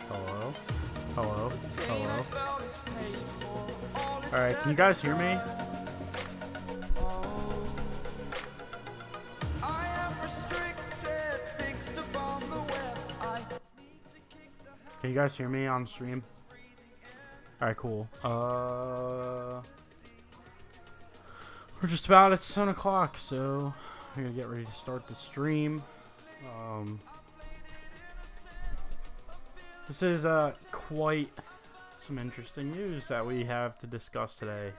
Hello? Hello? Hello? Alright, can you guys hear me? Can you guys hear me on stream? Alright, cool. We're just about at 7 o'clock, so we're gonna get ready to start the stream. This is quite some interesting news that we have to discuss today.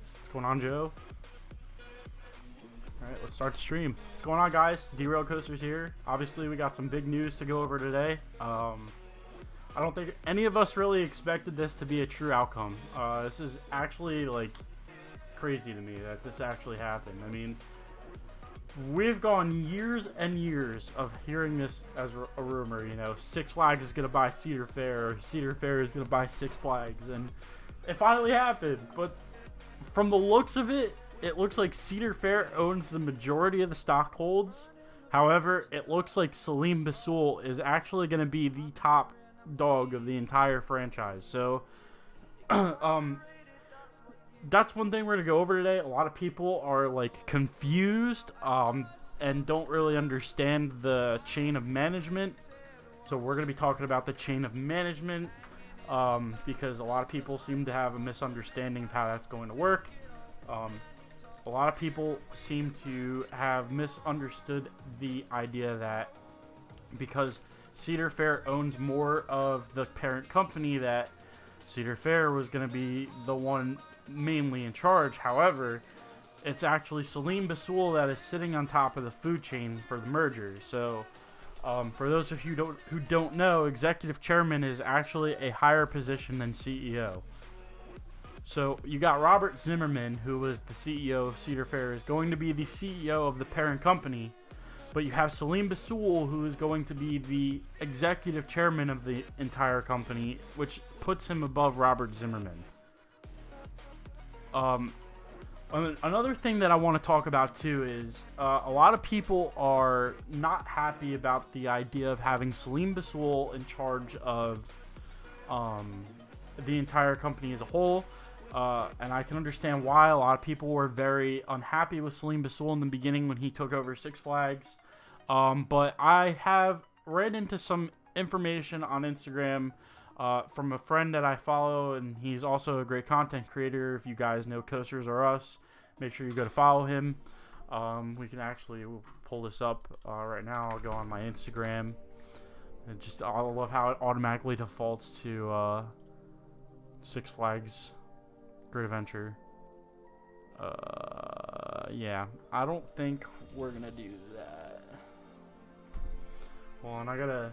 What's going on, Joe? Alright, let's start the stream. What's going on, guys? Derail Coasters here. Obviously, we got some big news to go over today. I don't think any of us really expected this to be a true outcome. This is actually, like, crazy to me that this actually happened. I mean, we've gone years and years of hearing this as a rumor, you know, Six Flags is going to buy Cedar Fair, or Cedar Fair is going to buy Six Flags, and it finally happened. But from the looks of it, it looks like Cedar Fair owns the majority of the stock holds. However, it looks like Salim Basul is actually going to be the top dog of the entire franchise. So, that's one thing we're going to go over today. A lot of people are, like, confused and don't really understand the chain of management. So we're going to be talking about the chain of management because a lot of people seem to have a misunderstanding of how that's going to work. A lot of people seem to have misunderstood the idea that because Cedar Fair owns more of the parent company, that Cedar Fair was going to be the one mainly in charge. However, it's actually Salim Basul that is sitting on top of the food chain for the merger. So, for those of you who don't know, executive chairman is actually a higher position than CEO. So, you got Robert Zimmerman, who was the CEO of Cedar Fair, is going to be the CEO of the parent company. But you have Salim Basul, who is going to be the executive chairman of the entire company, which puts him above Robert Zimmerman. Another thing that I want to talk about too is a lot of people are not happy about the idea of having Salim Basul in charge of the entire company as a whole. And I can understand why. A lot of people were very unhappy with Salim Basul in the beginning when he took over Six Flags. But I have read into some information on Instagram from a friend that I follow, and he's also a great content creator. If you guys know Coasters or Us, make sure you go to follow him. We can actually pull this up right now. I'll go on my Instagram. I love how it automatically defaults to Six Flags Great Adventure. Yeah, I don't think we're gonna do that. Well, and I gotta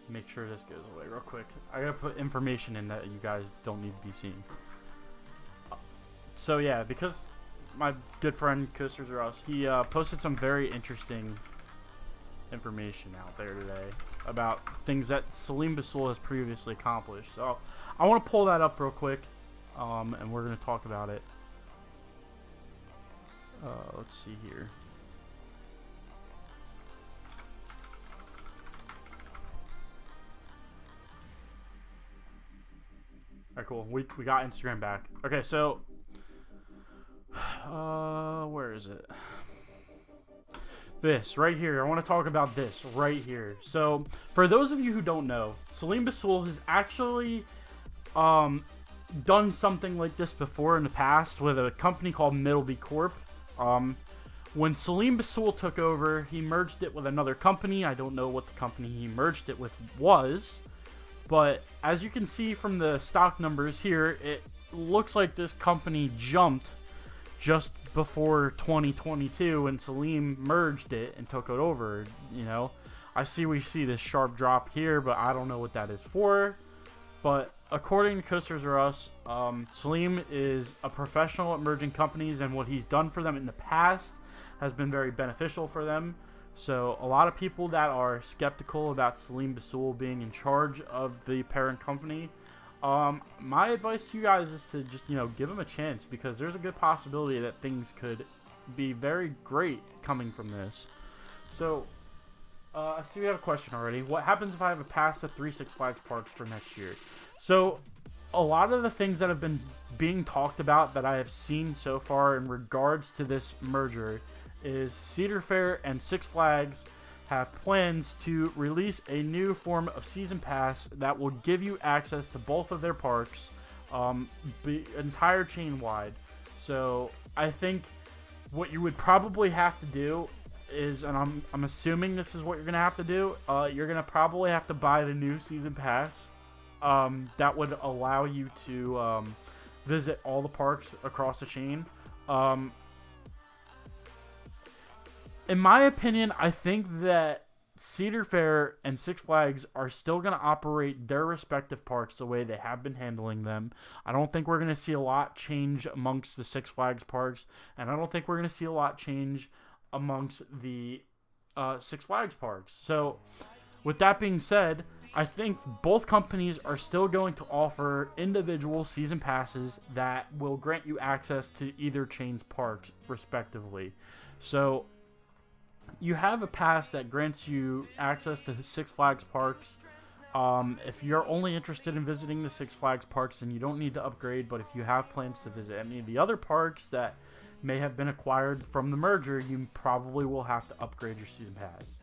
make sure this goes away real quick. I gotta put information in that you guys don't need to be seeing. So yeah, because my good friend Coasters or Us, he posted some very interesting information out there today about things that Salim Basul has previously accomplished. So I want to pull that up real quick, and we're going to talk about it. Let's see here. Alright, cool. We got Instagram back. Okay, so where is it? This right here. I want to talk about this right here. So, for those of you who don't know, Salim Basul has actually done something like this before in the past with a company called Middleby Corp. When Salim Basul took over, he merged it with another company. I don't know what the company he merged it with was, but as you can see from the stock numbers here, it looks like this company jumped just before 2022 when Salim merged it and took it over. You know, we see this sharp drop here, but I don't know what that is for. But according to Coasters or Us, Salim is a professional at merging companies, and what he's done for them in the past has been very beneficial for them. So a lot of people that are skeptical about Salim Basul being in charge of the parent company, my advice to you guys is to just, give him a chance, because there's a good possibility that things could be very great coming from this. So, I see we have a question already. What happens if I have a pass to 3 Six Flags parks for next year? So, a lot of the things that have been being talked about that I have seen so far in regards to this merger is Cedar Fair and Six Flags have plans to release a new form of season pass that will give you access to both of their parks, entire chain wide. So I think what you would probably have to do is, and I'm assuming this is what you're gonna have to do, you're gonna probably have to buy the new season pass. That would allow you to visit all the parks across the chain. In my opinion, I think that Cedar Fair and Six Flags are still going to operate their respective parks the way they have been handling them. I don't think we're going to see a lot change amongst the Six Flags parks, and I don't think we're going to see a lot change amongst the Six Flags parks. So, with that being said, I think both companies are still going to offer individual season passes that will grant you access to either chain's parks, respectively. So, you have a pass that grants you access to Six Flags parks. If you're only interested in visiting the Six Flags parks, then you don't need to upgrade. But if you have plans to visit any of the other parks that may have been acquired from the merger, you probably will have to upgrade your season pass.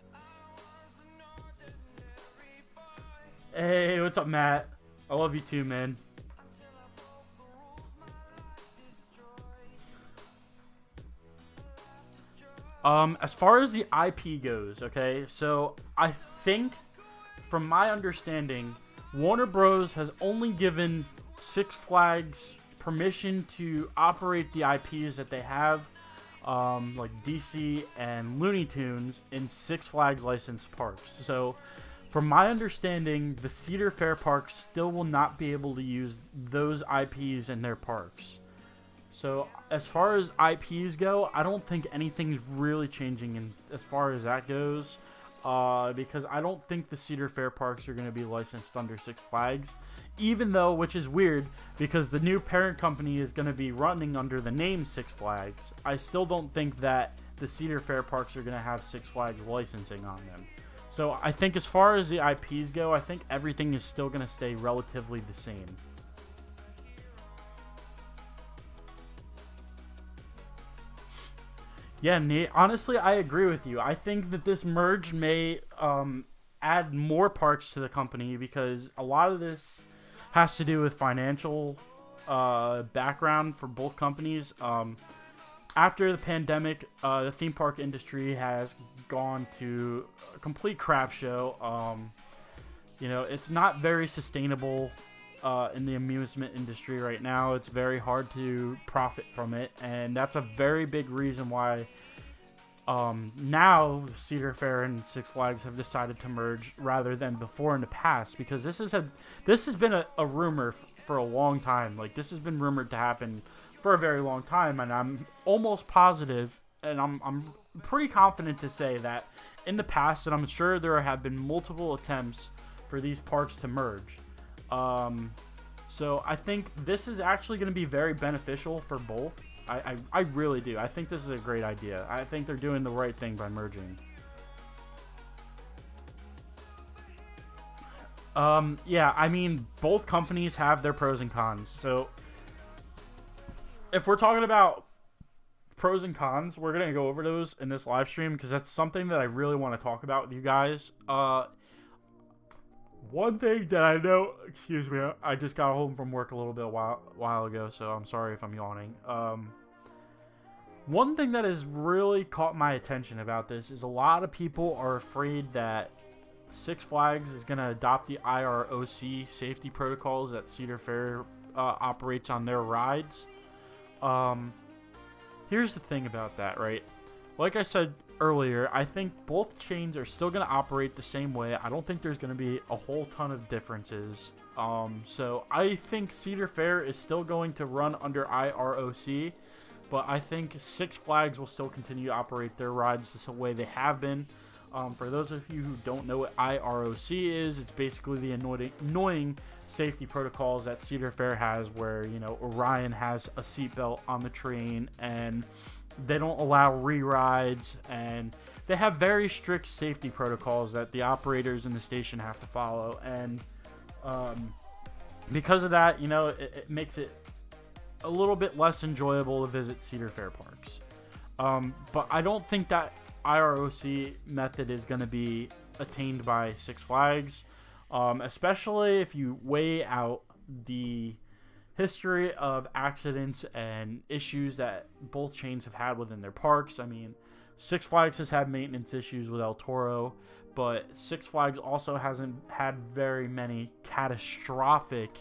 Hey, what's up, Matt? I love you too, man. As far as the IP goes, okay, so I think, from my understanding, Warner Bros. Has only given Six Flags permission to operate the IPs that they have, like DC and Looney Tunes, in Six Flags licensed parks. So, from my understanding, the Cedar Fair parks still will not be able to use those IPs in their parks. So, as far as IPs go, I don't think anything's really changing as far as that goes, because I don't think the Cedar Fair parks are going to be licensed under Six Flags, even though, which is weird, because the new parent company is going to be running under the name Six Flags. I still don't think that the Cedar Fair parks are going to have Six Flags licensing on them. So, I think as far as the IPs go, I think everything is still going to stay relatively the same. Yeah, Nate, honestly, I agree with you. I think that this merge may add more parks to the company because a lot of this has to do with financial background for both companies. After the pandemic, the theme park industry has gone to a complete crap show. It's not very sustainable in the amusement industry right now. It's very hard to profit from it, and that's a very big reason why now Cedar Fair and Six Flags have decided to merge rather than before in the past, because this has been a rumor for a long time. Like, this has been rumored to happen for a very long time, and I'm almost positive, and I'm pretty confident to say that in the past, and I'm sure there have been multiple attempts for these parks to merge. So I think this is actually going to be very beneficial for both. I really do. I think this is a great idea. I think they're doing the right thing by merging. Yeah, I mean, both companies have their pros and cons. So if we're talking about pros and cons, we're going to go over those in this live stream because that's something that I really want to talk about with you guys. One thing that I know, excuse me, I just got home from work a little bit while ago, so I'm sorry if I'm yawning. One thing that has really caught my attention about this is a lot of people are afraid that Six Flags is going to adopt the IROC safety protocols that Cedar Fair operates on their rides. Here's the thing about that, right? Like I said earlier, I think both chains are still going to operate the same way. I don't think there's going to be a whole ton of differences. So I think Cedar Fair is still going to run under IROC, but I think Six Flags will still continue to operate their rides the way they have been. For those of you who don't know what IROC is, it's basically the annoying safety protocols that Cedar Fair has, where, Orion has a seatbelt on the train, and They don't allow re-rides, and they have very strict safety protocols that the operators in the station have to follow. And because of that, it makes it a little bit less enjoyable to visit Cedar Fair parks. But I don't think that IROC method is going to be attained by Six Flags, especially if you weigh out the history of accidents and issues that both chains have had within their parks. I mean, Six Flags has had maintenance issues with El Toro, but Six Flags also hasn't had very many catastrophic,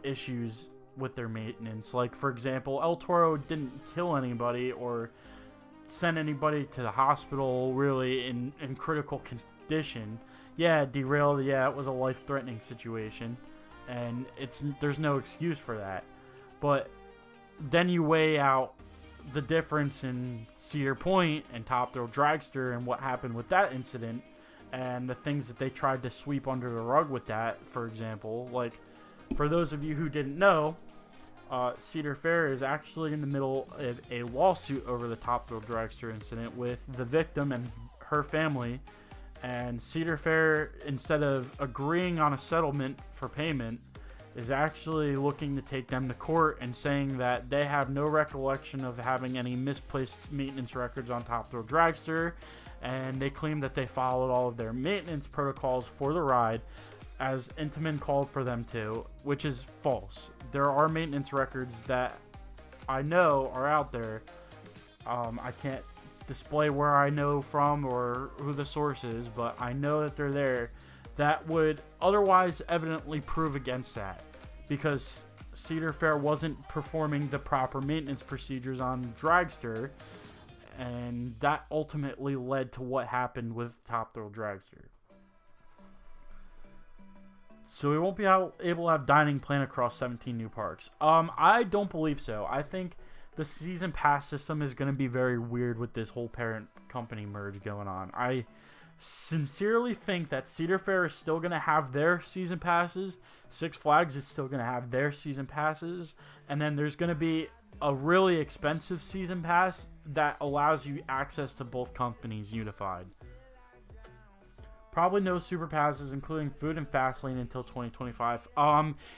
issues with their maintenance. Like, for example, El Toro didn't kill anybody or send anybody to the hospital really in critical condition. Yeah, it derailed. Yeah, it was a life-threatening situation, and there's no excuse for that. But then you weigh out the difference in Cedar Point and Top Thrill Dragster and what happened with that incident, and the things that they tried to sweep under the rug with that. For example, like, for those of you who didn't know, Cedar Fair is actually in the middle of a lawsuit over the Top Thrill Dragster incident with the victim and her family. And Cedar Fair, instead of agreeing on a settlement for payment, is actually looking to take them to court and saying that they have no recollection of having any misplaced maintenance records on Top Thrill Dragster, and they claim that they followed all of their maintenance protocols for the ride as Intamin called for them to, which is false. There are maintenance records that I know are out there. I can't display where I know from or who the source is, but I know that they're there, that would otherwise evidently prove against that, because Cedar Fair wasn't performing the proper maintenance procedures on Dragster, and that ultimately led to what happened with Top Thrill Dragster. So we won't be able to have dining planned across 17 new parks. I don't believe so. I think the season pass system is going to be very weird with this whole parent company merge going on. I sincerely think that Cedar Fair is still going to have their season passes. Six Flags is still going to have their season passes. And then there's going to be a really expensive season pass that allows you access to both companies unified. Probably no super passes, including food and fast lane, until 2025.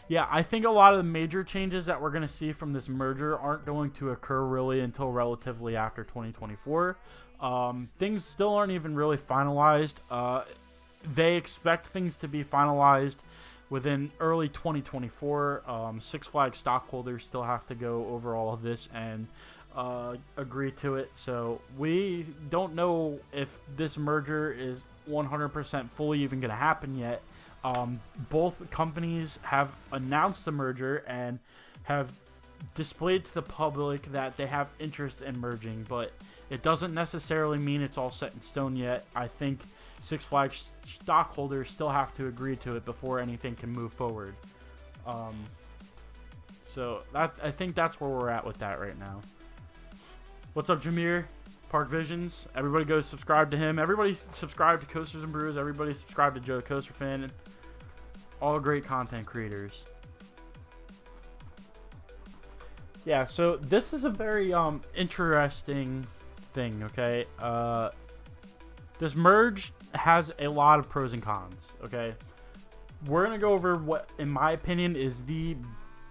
Yeah, I think a lot of the major changes that we're going to see from this merger aren't going to occur really until relatively after 2024. Things still aren't even really finalized. They expect things to be finalized within early 2024. Six Flags stockholders still have to go over all of this and agree to it. So we don't know if this merger is 100% fully even going to happen yet. Both companies have announced the merger and have displayed to the public that they have interest in merging, but it doesn't necessarily mean it's all set in stone yet. I think Six Flags stockholders still have to agree to it before anything can move forward. So I think that's where we're at with that right now. What's up, Jameer? Park Visions. Everybody go subscribe to him. Everybody subscribe to Coasters and Brews. Everybody subscribe to Joe the Coaster Fan. All great content creators. Yeah, so this is a very interesting thing, okay? This merge has a lot of pros and cons, okay? We're going to go over what, in my opinion, is the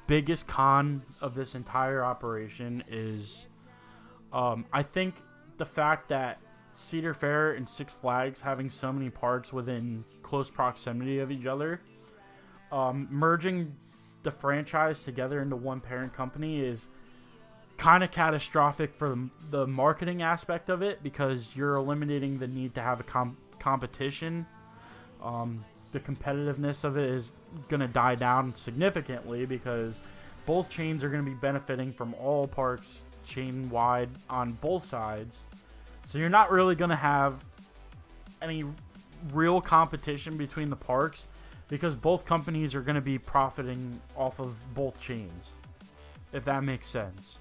biggest con of this entire operation is, I think, the fact that Cedar Fair and Six Flags having so many parks within close proximity of each other, merging the franchise together into one parent company is kind of catastrophic for the marketing aspect of it, because you're eliminating the need to have a competition. The competitiveness of it is going to die down significantly, because both chains are going to be benefiting from all parks chain wide on both sides. So you're not really going to have any real competition between the parks, because both companies are going to be profiting off of both chains, if that makes sense.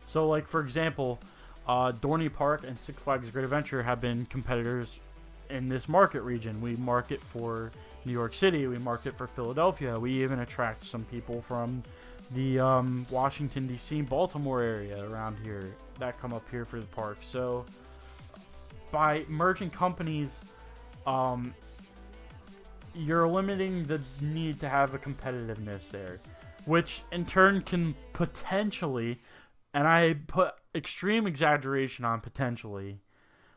So, like, for example, Dorney Park and Six Flags Great Adventure have been competitors in this market region. We market for New York City. We market for Philadelphia. We even attract some people from the Washington D.C. Baltimore area around here that come up here for the park. So by merging companies, you're limiting the need to have a competitiveness there, which in turn can potentially, and I put extreme exaggeration on potentially,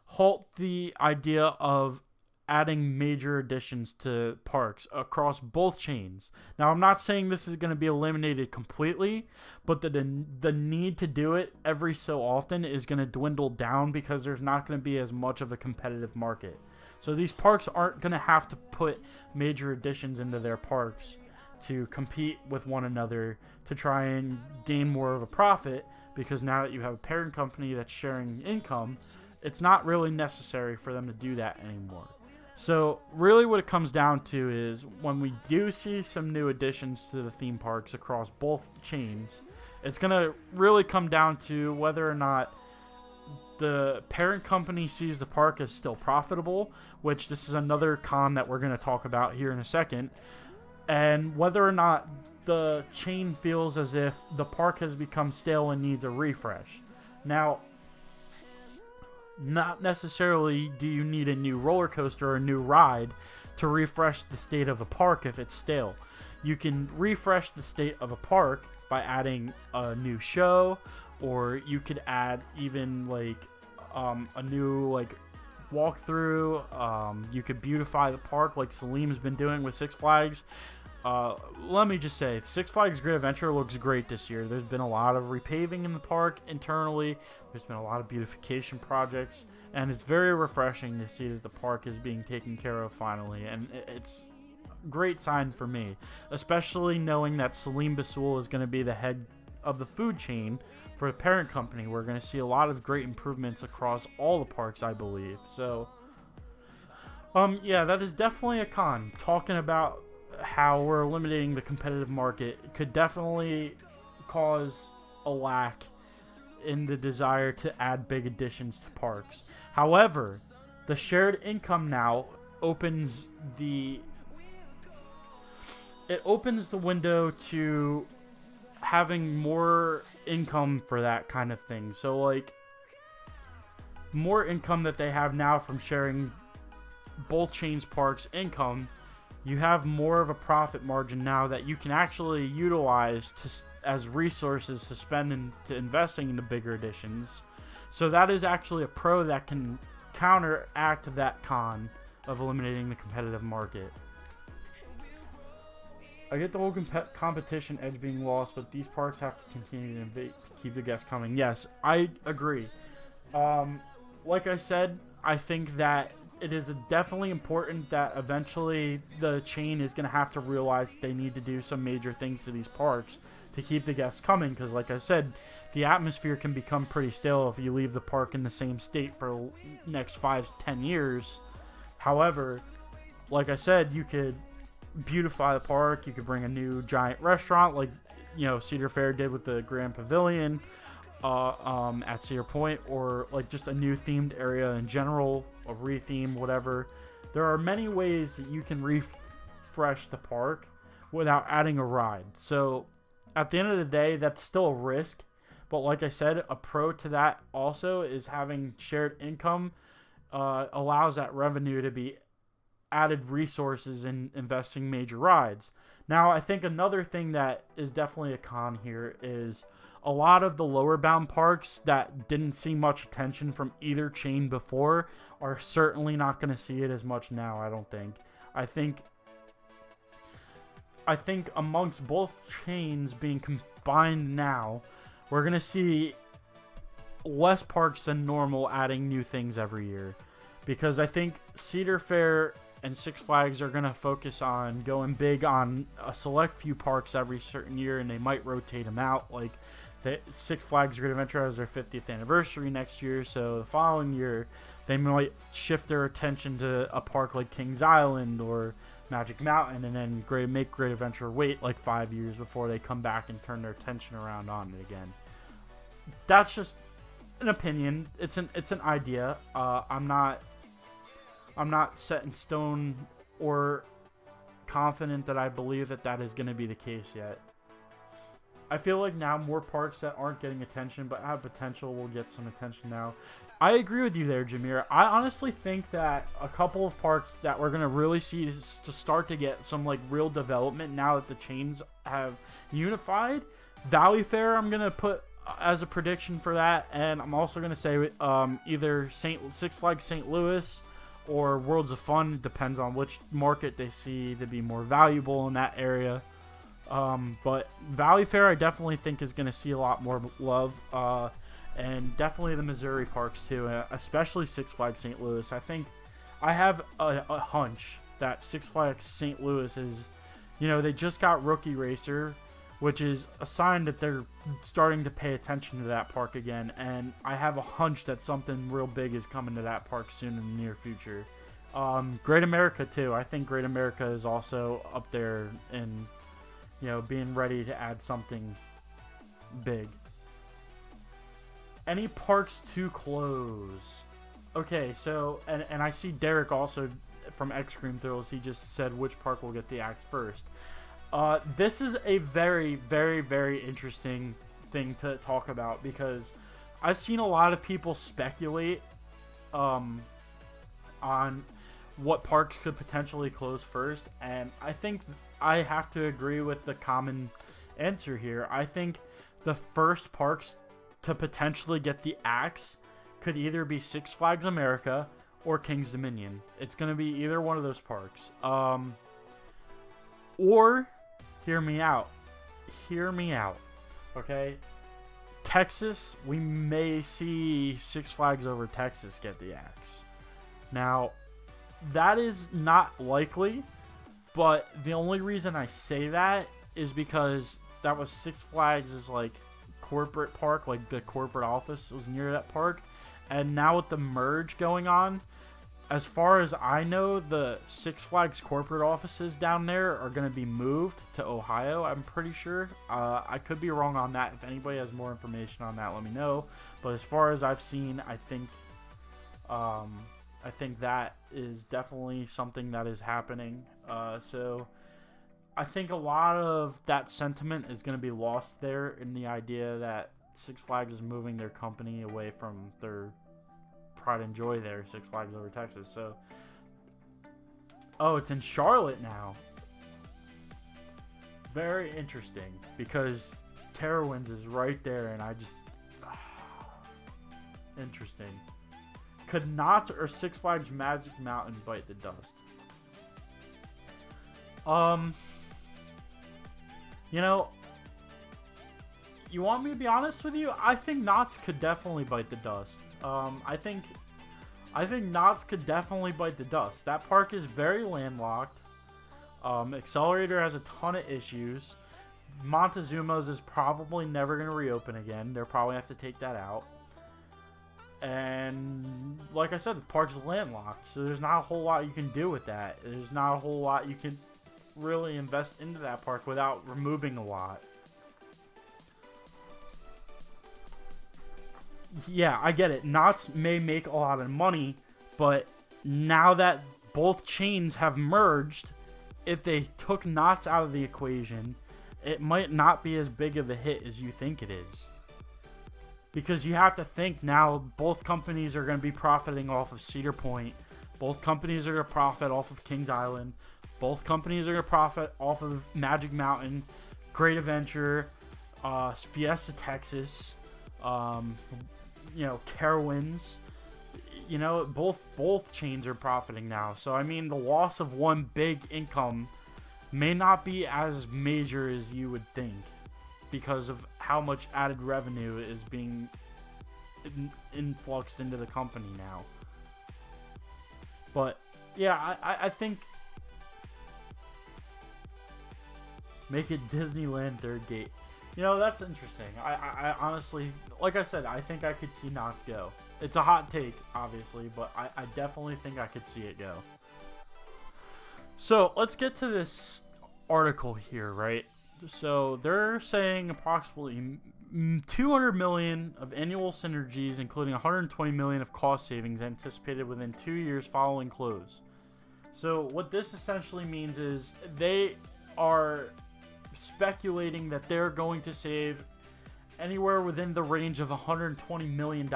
halt the idea of adding major additions to parks across both chains. Now, I'm not saying this is going to be eliminated completely, but the need to do it every so often is going to dwindle down because there's not going to be as much of a competitive market. So these parks aren't going to have to put major additions into their parks to compete with one another to try and gain more of a profit, because now that you have a parent company that's sharing income, it's not really necessary for them to do that anymore. So really what it comes down to is when we do see some new additions to the theme parks across both chains, it's going to really come down to whether or not the parent company sees the park as still profitable, which this is another con that we're going to talk about here in a second, and whether or not the chain feels as if the park has become stale and needs a refresh. Now, not necessarily do you need a new roller coaster or a new ride to refresh the state of a park if it's stale. You can refresh the state of a park by adding a new show, or you could add even like a new like walkthrough. You could beautify the park like Salim's been doing with Six Flags. Let me just say, Six Flags Great Adventure looks great this year. There's been a lot of repaving in the park internally. There's been a lot of beautification projects, and it's very refreshing to see that the park is being taken care of finally, and it's a great sign for me, especially knowing that Salim Basul is going to be the head of the food chain for the parent company. We're going to see a lot of great improvements across all the parks, I believe. So, yeah, that is definitely a con. Talking about how we're eliminating the competitive market could definitely cause a lack in the desire to add big additions to parks. However, the shared income now opens the window to having more income for that kind of thing. So like more income that they have now from sharing both chains parks income, you have more of a profit margin now that you can actually utilize as resources to spend into investing into bigger additions. So that is actually a pro that can counteract that con of eliminating the competitive market. I get the whole competition edge being lost, but these parks have to continue to keep the guests coming. Yes, I agree. Like I said, I think that it is definitely important that eventually the chain is going to have to realize they need to do some major things to these parks to keep the guests coming, because like I said, the atmosphere can become pretty stale if you leave the park in the same state for the next 5-10 years. However, like I said, you could beautify the park, you could bring a new giant restaurant like, you know, Cedar Fair did with the Grand Pavilion at Cedar Point, or like just a new themed area in general, a retheme, whatever. There are many ways that you can refresh the park without adding a ride. So at the end of the day, that's still a risk, but like I said, a pro to that also is having shared income allows that revenue to be added resources in investing major rides. Now, I think another thing that is definitely a con here is a lot of the lower bound parks that didn't see much attention from either chain before are certainly not going to see it as much now, I don't think. I think amongst both chains being combined now, we're going to see less parks than normal adding new things every year. Because I think Cedar Fair and Six Flags are going to focus on going big on a select few parks every certain year, and they might rotate them out. Like the Six Flags Great Adventure has their 50th anniversary next year, so the following year they might shift their attention to a park like Kings Island or Magic Mountain, and then make Great Adventure wait like 5 years before they come back and turn their attention around on it again. That's just an opinion. It's an idea. I'm not set in stone or confident that I believe that is going to be the case yet. I feel like now more parks that aren't getting attention but have potential will get some attention now. I agree with you there, Jameer. I honestly think that a couple of parks that we're going to really see to start to get some like real development now that the chains have unified. Valley Fair, I'm going to put as a prediction for that, and I'm also going to say either Six Flags St. Louis or Worlds of Fun. Depends on which market they see to be more valuable in that area. But Valley Fair, I definitely think is going to see a lot more love, and definitely the Missouri parks too, especially Six Flags St. Louis. I think I have a hunch that Six Flags St. Louis is, they just got Rookie Racer, which is a sign that they're starting to pay attention to that park again, and I have a hunch that something real big is coming to that park soon in the near future. Great America too. I think Great America is also up there in, being ready to add something big. Any parks to close? Okay, so, and I see Derek also from X Cream Thrills, he just said which park will get the axe first. This is a very, very, very interesting thing to talk about because I've seen a lot of people speculate on what parks could potentially close first, and I think I have to agree with the common answer here. I think the first parks to potentially get the axe could either be Six Flags America or King's Dominion. It's going to be either one of those parks. Or, hear me out, okay? Texas, we may see Six Flags Over Texas get the axe. Now, that is not likely, but the only reason I say that is because that was Six Flags' like corporate park, like the corporate office was near that park, and now with the merge going on, as far as I know, the Six Flags corporate offices down there are going to be moved to Ohio, I'm pretty sure. I could be wrong on that. If anybody has more information on that, let me know. But as far as I've seen, I think that is definitely something that is happening. So I think a lot of that sentiment is going to be lost there in the idea that Six Flags is moving their company away from their pride and joy there, Six Flags Over Texas. So, oh, it's in Charlotte now. Very interesting because Carowinds is right there, and I just interesting. Could Knott's or Six Flags Magic Mountain bite the dust? You want me to be honest with you? I think Knott's could definitely bite the dust. I think Knott's could definitely bite the dust. That park is very landlocked. Accelerator has a ton of issues. Montezuma's is probably never going to reopen again. They'll probably have to take that out. And like I said, the park's landlocked, so there's not a whole lot you can do with that. There's not a whole lot you can really invest into that park without removing a lot. Yeah, I get it. Knott's may make a lot of money, but now that both chains have merged, if they took Knott's out of the equation, it might not be as big of a hit as you think it is. Because you have to think now both companies are going to be profiting off of Cedar Point. Both companies are going to profit off of Kings Island. Both companies are going to profit off of Magic Mountain, Great Adventure, Fiesta Texas, Carowinds. Both chains are profiting now. So, I mean, the loss of one big income may not be as major as you would think because of how much added revenue is being influxed into the company now. But, yeah, I think make it Disneyland third gate. That's interesting. I honestly, like I said, I think I could see Knott's go. It's a hot take, obviously, but I definitely think I could see it go. So, let's get to this article here, right? So, they're saying approximately $200 million of annual synergies, including $120 million of cost savings anticipated within 2 years following close. So, what this essentially means is they are speculating that they're going to save anywhere within the range of $120 million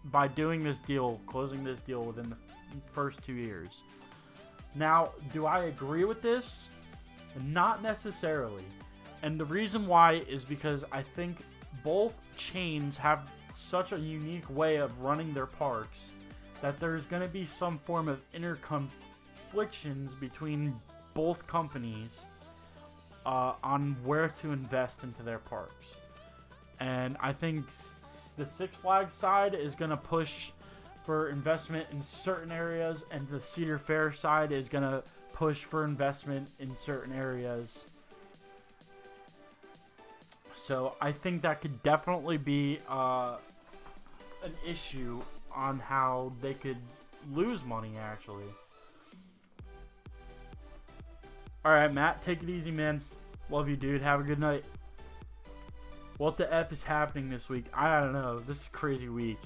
by doing this deal, closing this deal within the first 2 years. Now, do I agree with this? Not necessarily. And the reason why is because I think both chains have such a unique way of running their parks that there's going to be some form of interconflictions between both companies on where to invest into their parks. And I think the Six Flags side is going to push for investment in certain areas, and the Cedar Fair side is going to push for investment in certain areas. So I think that could definitely be an issue on how they could lose money, actually. Alright, Matt, take it easy, man. Love you, dude. Have a good night. What the F is happening this week? I don't know. This is a crazy week.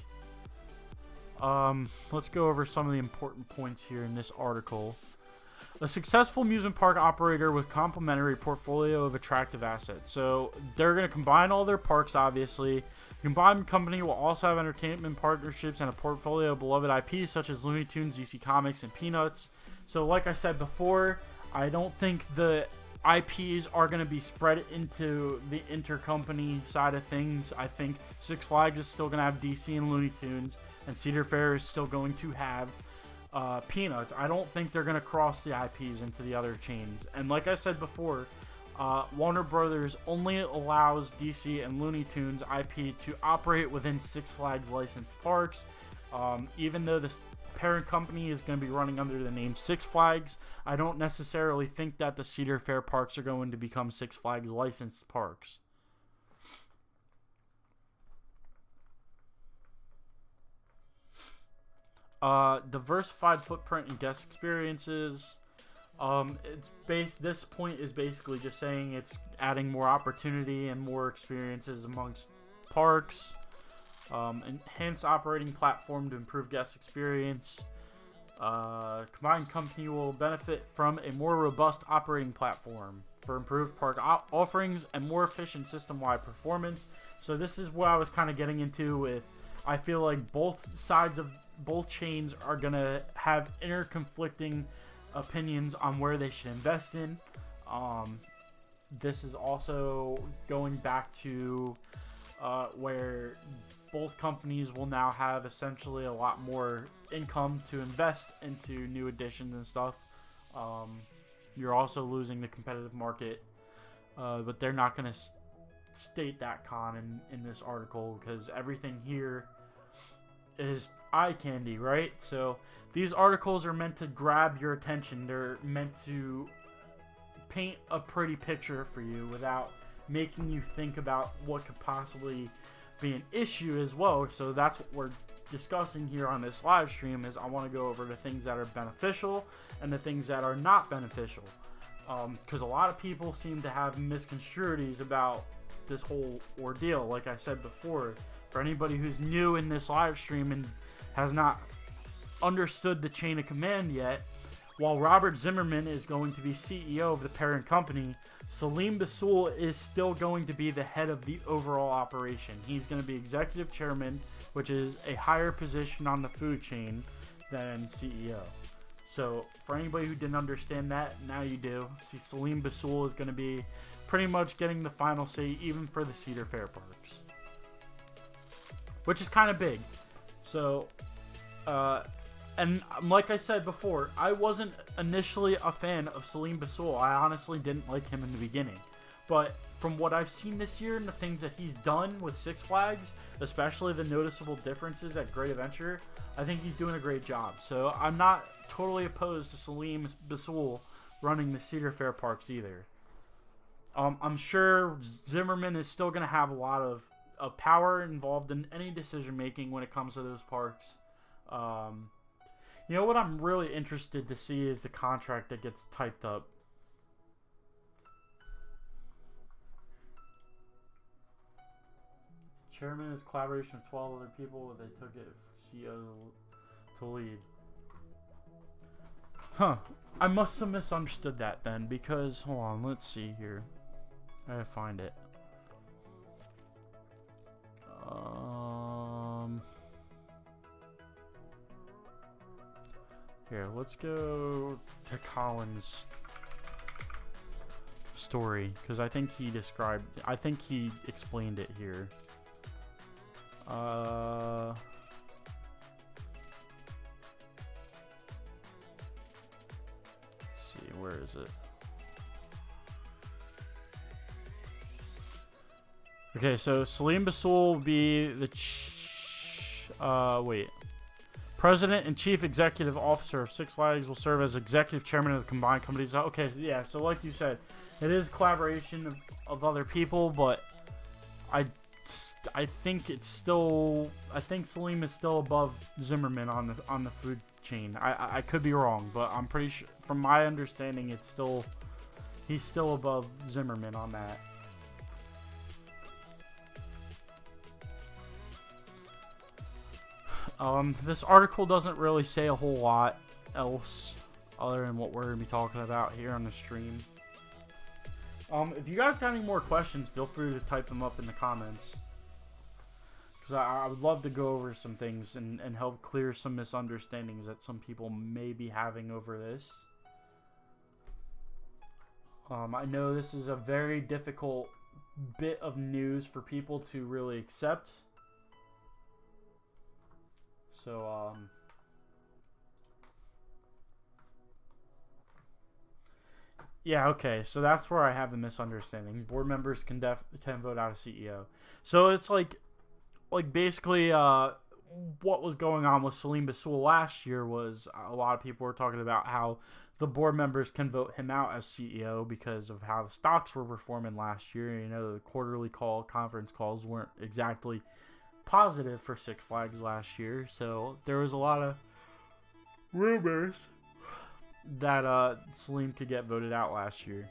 Let's go over some of the important points here in this article. A successful amusement park operator with complementary portfolio of attractive assets. So they're going to combine all their parks, obviously. The combined company will also have entertainment partnerships and a portfolio of beloved IPs such as Looney Tunes, DC Comics, and Peanuts. So like I said before, I don't think the IPs are going to be spread into the intercompany side of things. I think Six Flags is still going to have DC and Looney Tunes, and Cedar Fair is still going to have Peanuts. I don't think they're going to cross the IPs into the other chains. And like I said before, Warner Brothers only allows DC and Looney Tunes IP to operate within Six Flags licensed parks. Even though the parent company is going to be running under the name Six Flags, I don't necessarily think that the Cedar Fair parks are going to become Six Flags licensed parks. Diversified footprint and guest experiences. This point is basically just saying it's adding more opportunity and more experiences amongst parks. Enhanced operating platform to improve guest experience. Combined company will benefit from a more robust operating platform for improved park offerings and more efficient system-wide performance. So this is what I was kind of getting into with, I feel like both sides of both chains are going to have interconflicting opinions on where they should invest in. This is also going back to where both companies will now have essentially a lot more income to invest into new additions and stuff. You're also losing the competitive market, but they're not going to state that in this article because everything here is eye candy, right? So these articles are meant to grab your attention. They're meant to paint a pretty picture for you without making you think about what could possibly be an issue as well. So that's what we're discussing here on this live stream, is I want to go over the things that are beneficial and the things that are not beneficial, because a lot of people seem to have misconstruities about this whole ordeal. Like I said before, for anybody who's new in this live stream and has not understood the chain of command yet, while Robert Zimmerman is going to be CEO of the parent company, Salim Basoul is still going to be the head of the overall operation. He's going to be executive chairman, which is a higher position on the food chain than CEO. So for anybody who didn't understand that, now you do. See, Salim Basoul is going to be pretty much getting the final say even for the Cedar Fair parks, which is kind of big. So, and like I said before, I wasn't initially a fan of Salim Basoul. I honestly didn't like him in the beginning. But from what I've seen this year and the things that he's done with Six Flags, especially the noticeable differences at Great Adventure, I think he's doing a great job. So I'm not totally opposed to Salim Basoul running the Cedar Fair parks either. I'm sure Zimmerman is still going to have a lot of power involved in any decision making when it comes to those parks. You know what I'm really interested to see is the contract that gets typed up. Chairman is collaboration of 12 other people. They took it CEO to lead. Huh. I must have misunderstood that then, because hold on, let's see here. I gotta find it. Here, let's go to Colin's story, because I think he explained it here. Let's see, where is it? Okay, so Salim Basul will be the President and Chief Executive Officer of Six Flags, will serve as Executive Chairman of the combined companies. Okay, yeah, so like you said, it is collaboration of other people, but I think it's still, I think Salim is still above Zimmerman on the food chain. I could be wrong, but I'm pretty sure, from my understanding, he's still above Zimmerman on that. This article doesn't really say a whole lot else other than what we're going to be talking about here on the stream. If you guys got any more questions, feel free to type them up in the comments. Because I would love to go over some things and help clear some misunderstandings that some people may be having over this. I know this is a very difficult bit of news for people to really accept. So, yeah, okay, so that's where I have the misunderstanding. Board members can vote out a CEO. So it's like basically, what was going on with Salim Basul last year was a lot of people were talking about how the board members can vote him out as CEO because of how the stocks were performing last year. You know, the quarterly conference calls weren't exactly positive for Six Flags last year, so there was a lot of rumors that Salim could get voted out last year.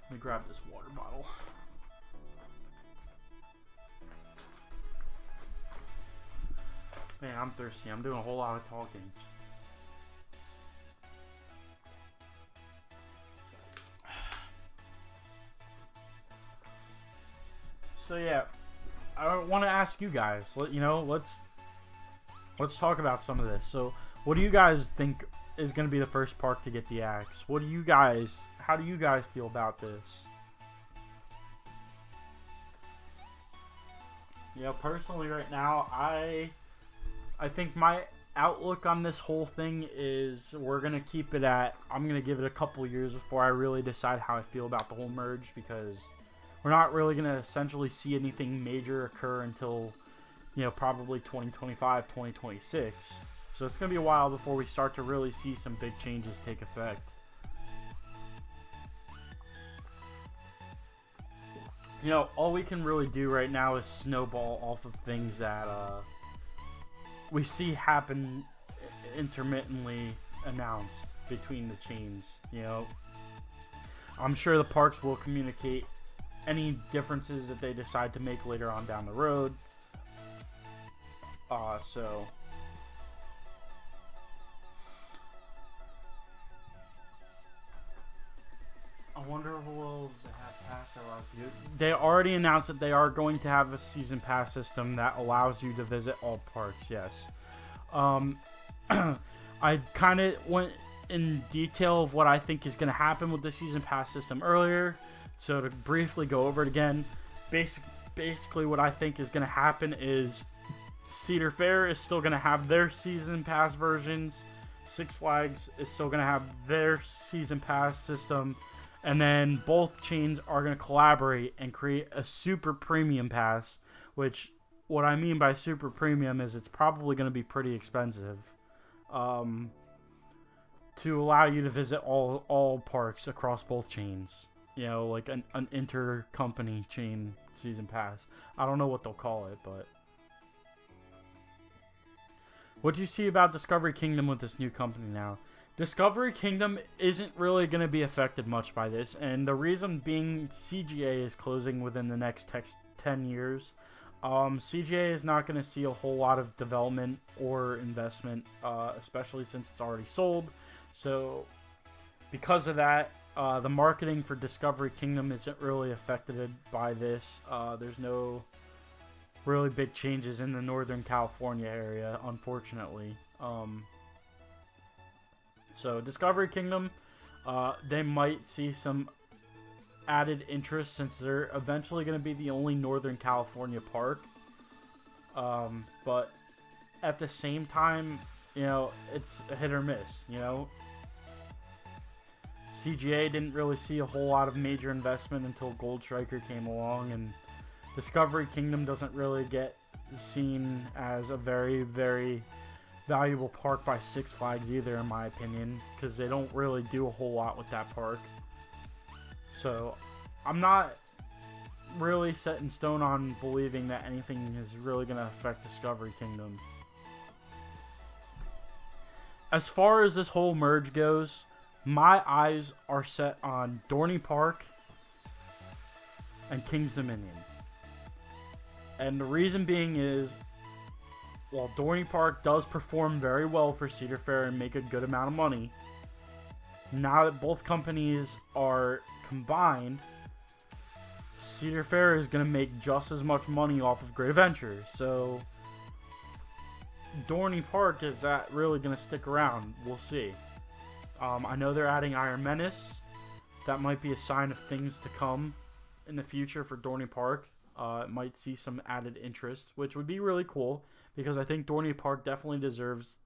Let me grab this water bottle. Man, I'm thirsty. I'm doing a whole lot of talking. So yeah, I want to ask you guys. Let's talk about some of this. So, what do you guys think is going to be the first park to get the axe? How do you guys feel about this? Personally, right now, I think my outlook on this whole thing is we're gonna keep it at. I'm gonna give it a couple years before I really decide how I feel about the whole merge, because we're not really going to essentially see anything major occur until, probably 2025, 2026. So it's going to be a while before we start to really see some big changes take effect. All we can really do right now is snowball off of things that we see happen intermittently announced between the chains. I'm sure the parks will communicate any differences that they decide to make later on down the road. So I wonder who will have pass allows you. They already announced that they are going to have a season pass system that allows you to visit all parks. Yes. I kind of went in detail of what I think is going to happen with the season pass system earlier. So to briefly go over it again, basically what I think is going to happen is Cedar Fair is still going to have their season pass versions. Six Flags is still going to have their season pass system. And then both chains are going to collaborate and create a super premium pass, which what I mean by super premium is it's probably going to be pretty expensive. To allow you to visit all parks across both chains. Like an inter-company chain season pass. I don't know what they'll call it, but... What do you see about Discovery Kingdom with this new company now? Discovery Kingdom isn't really going to be affected much by this, and the reason being CGA is closing within the next 10 years. CGA is not going to see a whole lot of development or investment, especially since it's already sold. So because of that, the marketing for Discovery Kingdom isn't really affected by this. There's no really big changes in the Northern California area, unfortunately. So Discovery Kingdom, they might see some added interest since they're eventually going to be the only Northern California park. But at the same time, you know, it's a hit or miss, you know. CGA didn't really see a whole lot of major investment until Gold Striker came along, and Discovery Kingdom doesn't really get seen as a very, very valuable park by Six Flags either, in my opinion, because they don't really do a whole lot with that park. So I'm not really set in stone on believing that anything is really going to affect Discovery Kingdom. As far as this whole merge goes, my eyes are set on Dorney Park and King's Dominion. And the reason being is, while Dorney Park does perform very well for Cedar Fair and make a good amount of money, now that both companies are combined, Cedar Fair is going to make just as much money off of Great Adventure. So Dorney Park, is that really going to stick around? We'll see. I know they're adding Iron Menace. That might be a sign of things to come in the future for Dorney Park. It might see some added interest, which would be really cool, because I think Dorney Park definitely deserves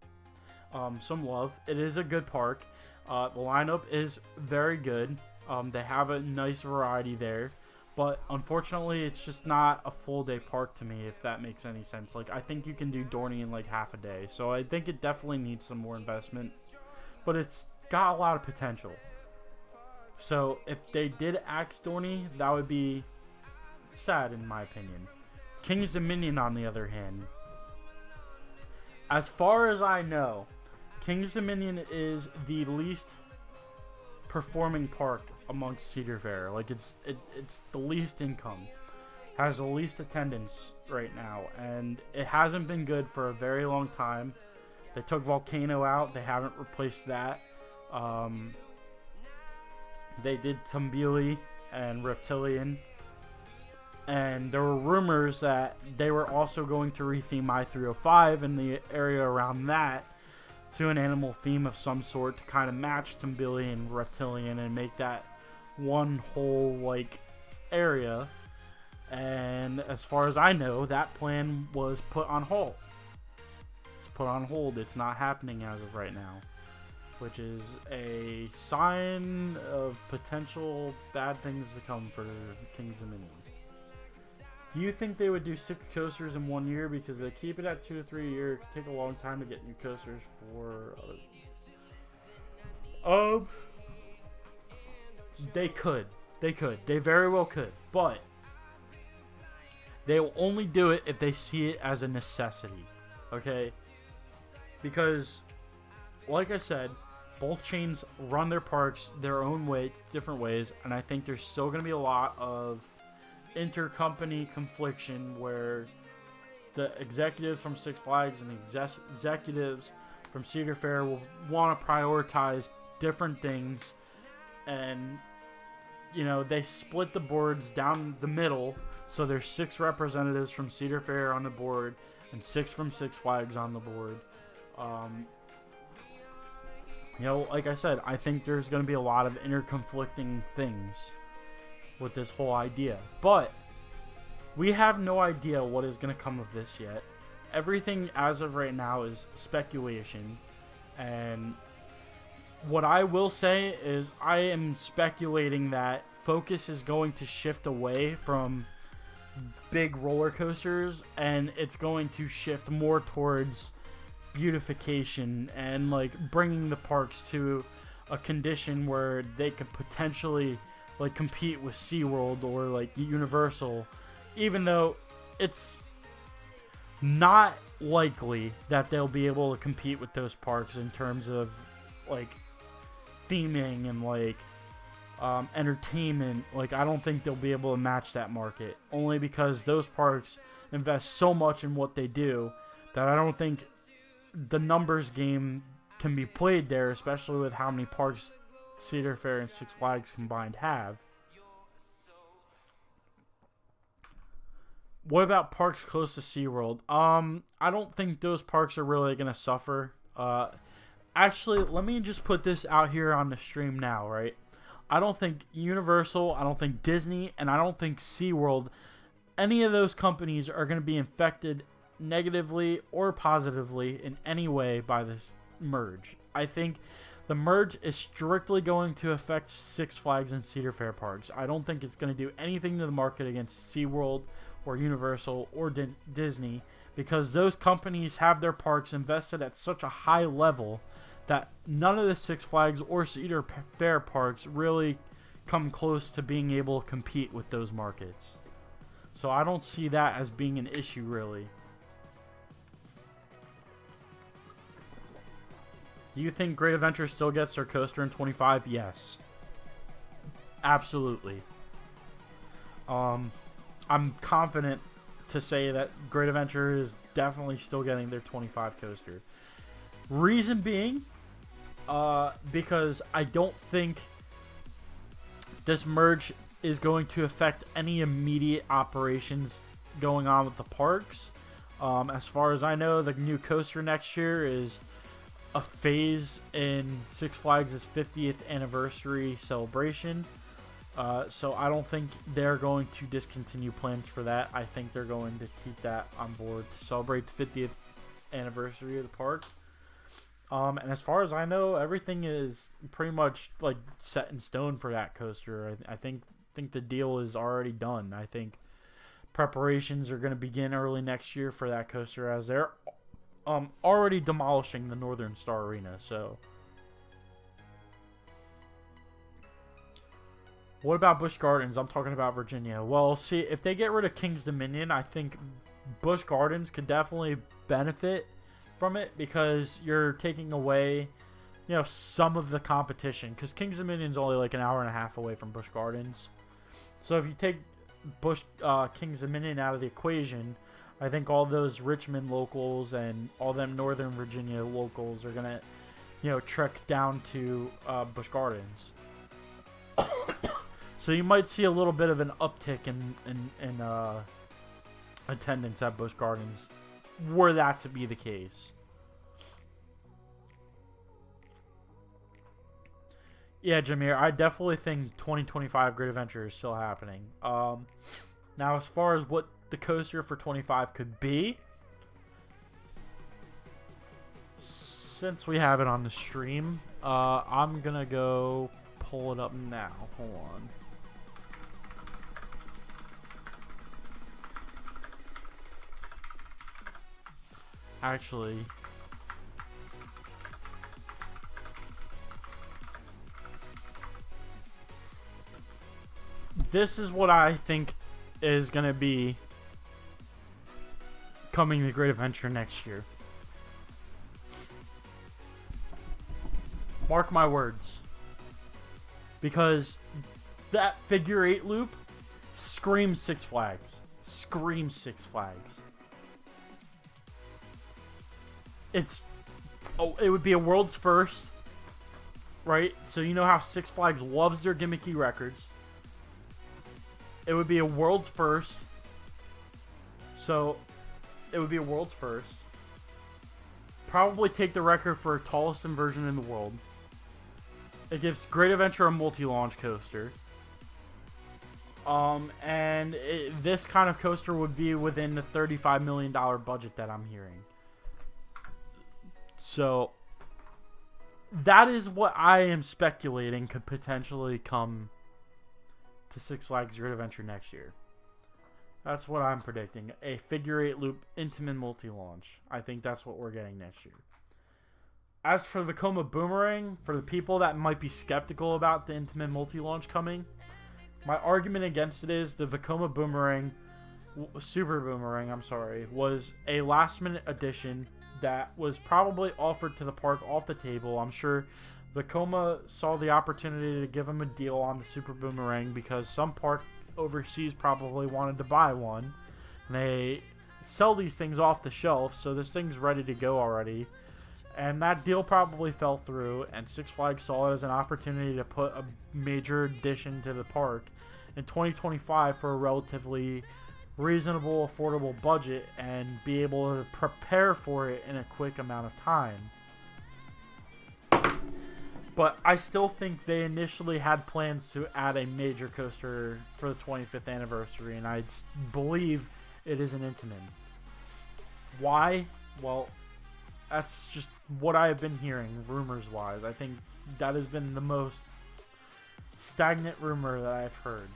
some love. It is a good park. The lineup is very good. They have a nice variety there, but unfortunately it's just not a full day park to me, if that makes any sense. Like, I think you can do Dorney in like half a day, so I think it definitely needs some more investment, but it's got a lot of potential. So if they did axe Dorney, that would be sad in my opinion. King's Dominion, on the other hand, as far as I know, King's Dominion is the least performing park amongst Cedar Fair. Like, it's the least income, has the least attendance right now, and it hasn't been good for a very long time. They took Volcano out. They haven't replaced that. They did Tumbili and Reptilian, and there were rumors that they were also going to retheme I-305 in the area around that to an animal theme of some sort to kind of match Tumbili and Reptilian and make that one whole like area. And as far as I know, that plan was put on hold. It's put on hold. It's not happening as of right now, which is a sign of potential bad things to come for King's Dominion. Do you think they would do 6 coasters in 1 year? Because they keep it at 2 to 3 a year. It could take a long time to get new coasters for they could. They very well could. But they will only do it if they see it as a necessity. Okay? Because, like I said, both chains run their parks their own way, different ways, and I think there's still going to be a lot of intercompany confliction where the executives from Six Flags and the executives from Cedar Fair will want to prioritize different things, and you know, they split the boards down the middle, so there's 6 representatives from Cedar Fair on the board and 6 from Six Flags on the board. You know, like I said, I think there's going to be a lot of interconflicting things with this whole idea. But we have no idea what is going to come of this yet. Everything as of right now is speculation. And what I will say is I am speculating that focus is going to shift away from big roller coasters, and it's going to shift more towards beautification and like bringing the parks to a condition where they could potentially like compete with SeaWorld or like Universal, even though it's not likely that they'll be able to compete with those parks in terms of like theming and like entertainment. Like, I don't think they'll be able to match that market, only because those parks invest so much in what they do that I don't think the numbers game can be played there, especially with how many parks Cedar Fair and Six Flags combined have. What about parks close to SeaWorld? I don't think those parks are really going to suffer. Actually, let me just put this out here on the stream now, right? I don't think Universal, I don't think Disney, and I don't think SeaWorld, any of those companies are going to be infected negatively or positively in any way by this merge. I think the merge is strictly going to affect Six Flags and Cedar Fair parks. I don't think it's going to do anything to the market against SeaWorld or Universal or Disney, because those companies have their parks invested at such a high level that none of the Six Flags or Cedar Fair parks really come close to being able to compete with those markets. So I don't see that as being an issue, really. Do you think Great Adventure still gets their coaster in 25? Yes. Absolutely. I'm confident to say that Great Adventure is definitely still getting their 25 coaster. Reason being, because I don't think this merge is going to affect any immediate operations going on with the parks. As far as I know, the new coaster next year is a phase in Six Flags' 50th anniversary celebration. So I don't think they're going to discontinue plans for that. I think they're going to keep that on board to celebrate the 50th anniversary of the park. And as far as I know, everything is pretty much like set in stone for that coaster. I think the deal is already done. I think preparations are going to begin early next year for that coaster, as they're already demolishing the Northern Star Arena. So what about Busch Gardens? I'm talking about Virginia. Well, see, if they get rid of King's Dominion, I think Busch Gardens could definitely benefit from it, because you're taking away, some of the competition. Because King's Dominion is only like an hour and a half away from Busch Gardens. So if you take King's Dominion out of the equation, I think all those Richmond locals and all them Northern Virginia locals are gonna, trek down to Busch Gardens. So you might see a little bit of an uptick in attendance at Busch Gardens, were that to be the case. Yeah, Jameer, I definitely think 2025 Great Adventure is still happening. Now, as far as what the coaster for 25 could be, since we have it on the stream, I'm gonna go pull it up now. Hold on. Actually, this is what I think is going to be coming to Great Adventure next year. Mark my words. Because that figure 8 loop screams Six Flags. Screams Six Flags. It would be a world's first, right? So you know how Six Flags loves their gimmicky records. It would be a world's first. So it would be a world's first. Probably take the record for tallest inversion in the world. It gives Great Adventure a multi-launch coaster. And this kind of coaster would be within the $35 million budget that I'm hearing. So that is what I am speculating could potentially come to Six Flags Great Adventure next year. That's what I'm predicting. A figure 8 loop Intamin multi-launch. I think that's what we're getting next year. As for the Vekoma Boomerang, for the people that might be skeptical about the Intamin multi-launch coming, my argument against it is the Vekoma Boomerang, Super Boomerang, was a last-minute addition that was probably offered to the park off the table. I'm sure Vekoma saw the opportunity to give him a deal on the Super Boomerang because some park overseas probably wanted to buy one. And they sell these things off the shelf, so this thing's ready to go already. And that deal probably fell through, and Six Flags saw it as an opportunity to put a major addition to the park in 2025 for a relatively reasonable, affordable budget and be able to prepare for it in a quick amount of time. But I still think they initially had plans to add a major coaster for the 25th anniversary, and I believe it is an Intamin. Why? Well, that's just what I have been hearing, rumors-wise. I think that has been the most stagnant rumor that I've heard.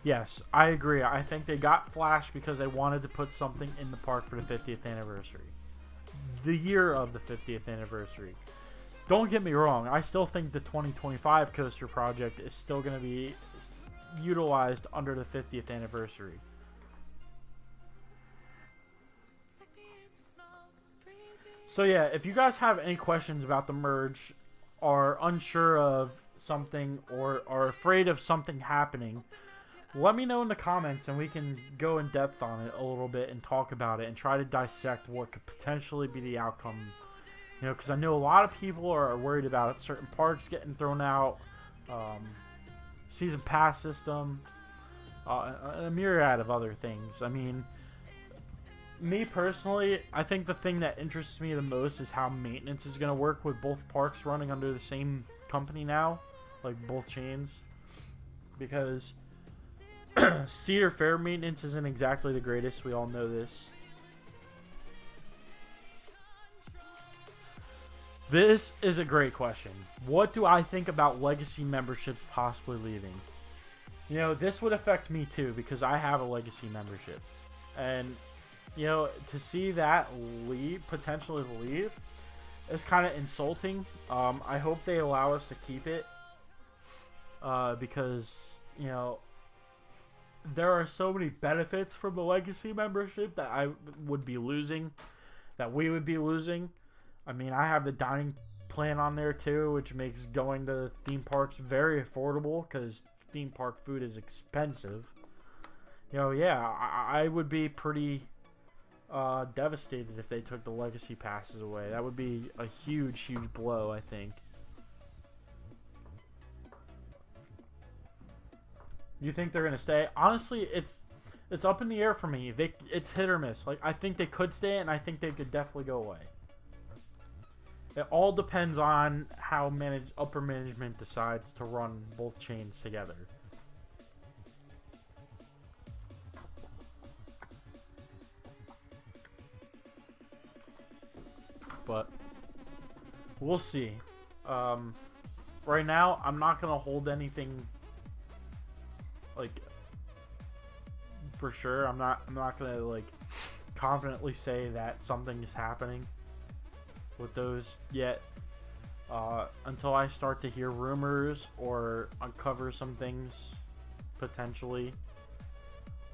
Yes, I agree. I think they got Flash because they wanted to put something in the park for the 50th anniversary. The year of the 50th anniversary. Don't get me wrong. I still think the 2025 coaster project is still going to be utilized under the 50th anniversary. So yeah, if you guys have any questions about the merge, are unsure of something, or are afraid of something happening, let me know in the comments and we can go in depth on it a little bit and talk about it and try to dissect what could potentially be the outcome. You know, because I know a lot of people are worried about certain parks getting thrown out, season pass system, a myriad of other things. I mean, me personally, I think the thing that interests me the most is how maintenance is going to work with both parks running under the same company now, like both chains. Because Cedar Fair maintenance isn't exactly the greatest, we all know this. This is a great question. What do I think about legacy memberships possibly leaving? You know, this would affect me too, because I have a legacy membership. And, you know, to see that potentially leave, is kind of insulting. I hope they allow us to keep it. Because, you know, there are so many benefits from the legacy membership that I would be losing, that we would be losing. I mean, I have the dining plan on there too, which makes going to theme parks very affordable because theme park food is expensive. You know, yeah, I would be pretty devastated if they took the legacy passes away. That would be a huge, huge blow, I think. You think they're gonna stay? Honestly, it's up in the air for me. It's hit or miss. Like, I think they could stay, and I think they could definitely go away. It all depends on how upper management decides to run both chains together. But we'll see. Right now, I'm not gonna hold anything like for sure. I'm not gonna like confidently say that something is happening with those yet, until I start to hear rumors or uncover some things potentially.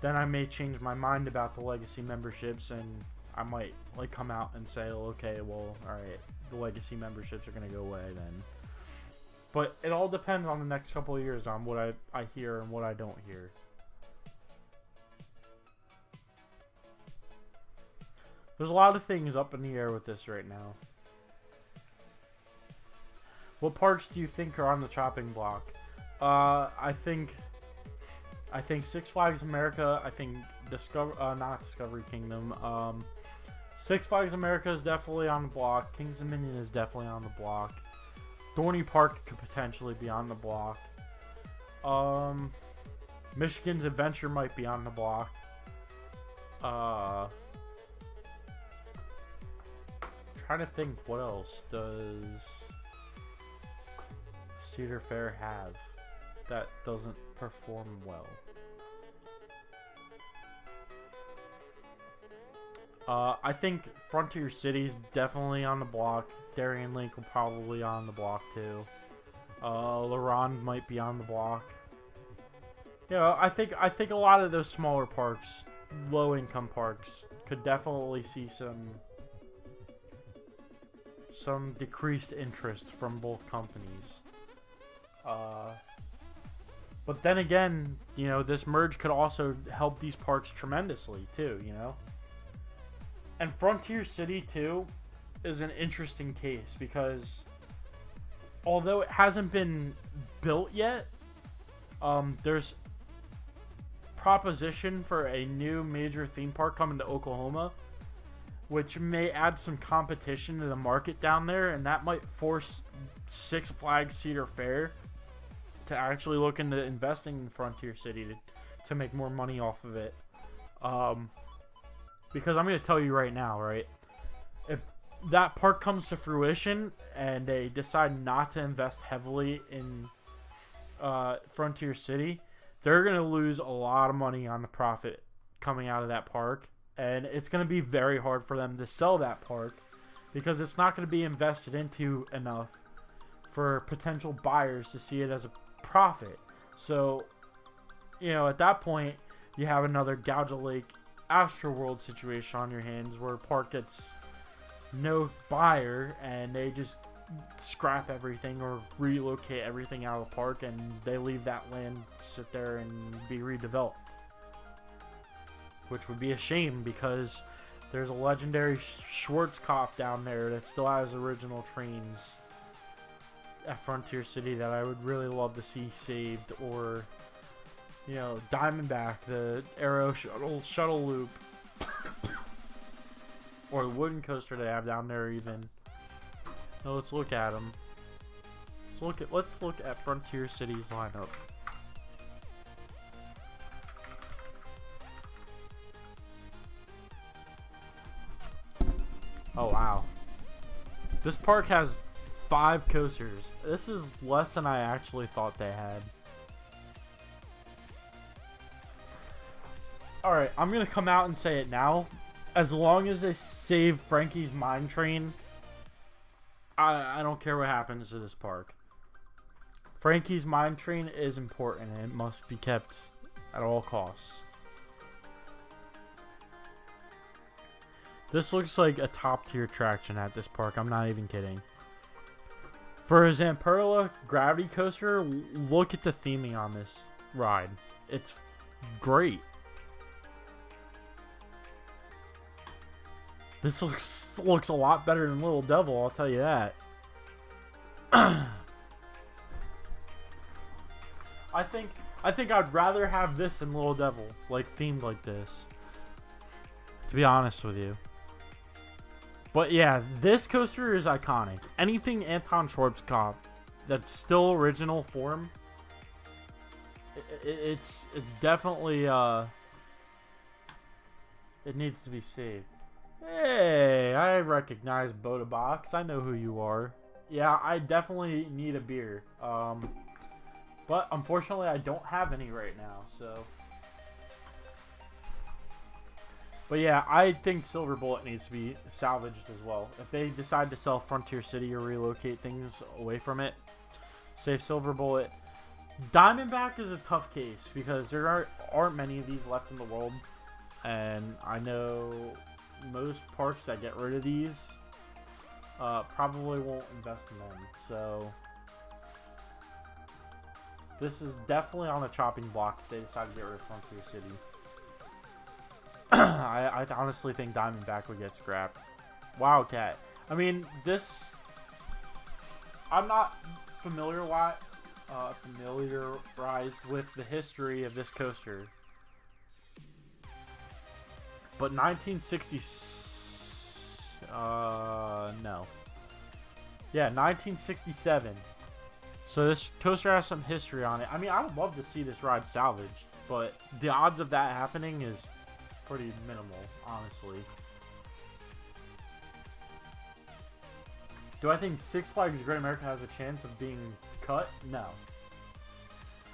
Then I may change my mind about the legacy memberships, and I might like come out and say, well, okay, well, all right, the legacy memberships are gonna go away then. But it all depends on the next couple of years on what I hear and what I don't hear. There's a lot of things up in the air with this right now. What parks do you think are on the chopping block? I think Six Flags America. I think not Discovery Kingdom. Six Flags America is definitely on the block. Kings Dominion is definitely on the block. Dorney Park could potentially be on the block. Michigan's Adventure might be on the block. Trying to think, what else does Cedar Fair have that doesn't perform well? I think Frontier City's definitely on the block. Darien Lake will probably on the block too. LaRonde might be on the block. You know, I think a lot of those smaller parks, low income parks, could definitely see some decreased interest from both companies. But then again, you know, this merge could also help these parks tremendously too, you know? And Frontier City, too, is an interesting case because although it hasn't been built yet, there's proposition for a new major theme park coming to Oklahoma, which may add some competition to the market down there, and that might force Six Flags Cedar Fair to actually look into investing in Frontier City to make more money off of it. Because I'm going to tell you right now, right? If that park comes to fruition and they decide not to invest heavily in Frontier City, they're going to lose a lot of money on the profit coming out of that park. And it's going to be very hard for them to sell that park because it's not going to be invested into enough for potential buyers to see it as a profit. So, you know, at that point, you have another Gouge Lake Astroworld situation on your hands where a park gets no buyer and they just scrap everything or relocate everything out of the park and they leave that land sit there and be redeveloped, which would be a shame because there's a legendary Schwarzkopf down there that still has original trains at Frontier City that I would really love to see saved, or you know, Diamondback, the Arrow shuttle loop, or the wooden coaster they have down there even. Now let's look at them. Let's look at Frontier City's lineup. Oh wow. This park has 5 coasters. This is less than I actually thought they had. Alright, I'm going to come out and say it now. As long as they save Frankie's Mine Train, I don't care what happens to this park. Frankie's Mine Train is important and it must be kept at all costs. This looks like a top tier attraction at this park. I'm not even kidding. For a Zamperla Gravity Coaster, look at the theming on this ride. It's great. This looks a lot better than Little Devil, I'll tell you that. I think I'd rather have this than Little Devil, like themed like this. To be honest with you. But yeah, this coaster is iconic. Anything Anton Schwarzkopf that's still original form, it's definitely it needs to be saved. Hey, I recognize Boda Box. I know who you are. Yeah, I definitely need a beer. But unfortunately, I don't have any right now, so. But yeah, I think Silver Bullet needs to be salvaged as well. If they decide to sell Frontier City or relocate things away from it, save Silver Bullet. Diamondback is a tough case because there aren't many of these left in the world. And I know most parks that get rid of these probably won't invest in them. So this is definitely on the chopping block if they decide to get rid of Frontier City. I honestly think Diamondback would get scrapped. Wildcat. I mean, this. I'm not familiarized with the history of this coaster. But 1960. No. Yeah, 1967. So this coaster has some history on it. I mean, I would love to see this ride salvaged, but the odds of that happening is pretty minimal, honestly. Do I think Six Flags Great America has a chance of being cut? No.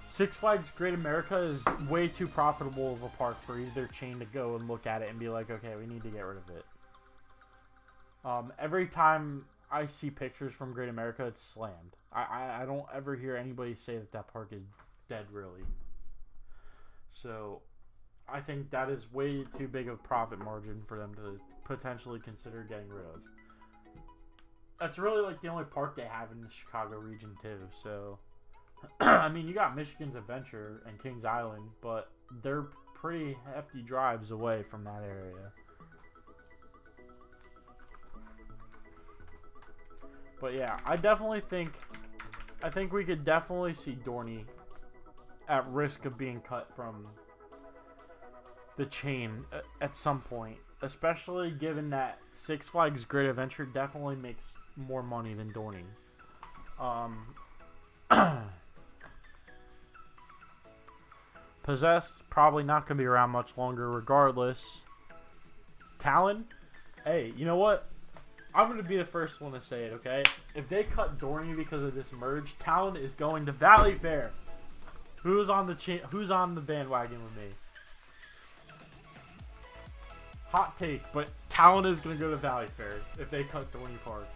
Six Flags Great America is way too profitable of a park for either chain to go and look at it and be like, okay, we need to get rid of it. Every time I see pictures from Great America, it's slammed. I don't ever hear anybody say that park is dead, really. So I think that is way too big of a profit margin for them to potentially consider getting rid of. That's really like the only park they have in the Chicago region too. So, I mean, you got Michigan's Adventure and Kings Island, but they're pretty hefty drives away from that area. But yeah, I think we could definitely see Dorney at risk of being cut from the chain at some point, especially given that Six Flags Great Adventure definitely makes more money than Dorney. Possessed, probably not going to be around much longer regardless. Talon, hey, you know what? I'm going to be the first one to say it, okay? If they cut Dorney because of this merge, Talon is going to Valley Fair. Who's on the bandwagon with me? Hot take, but Talon is going to go to Valley Fair if they cut Dorney Park.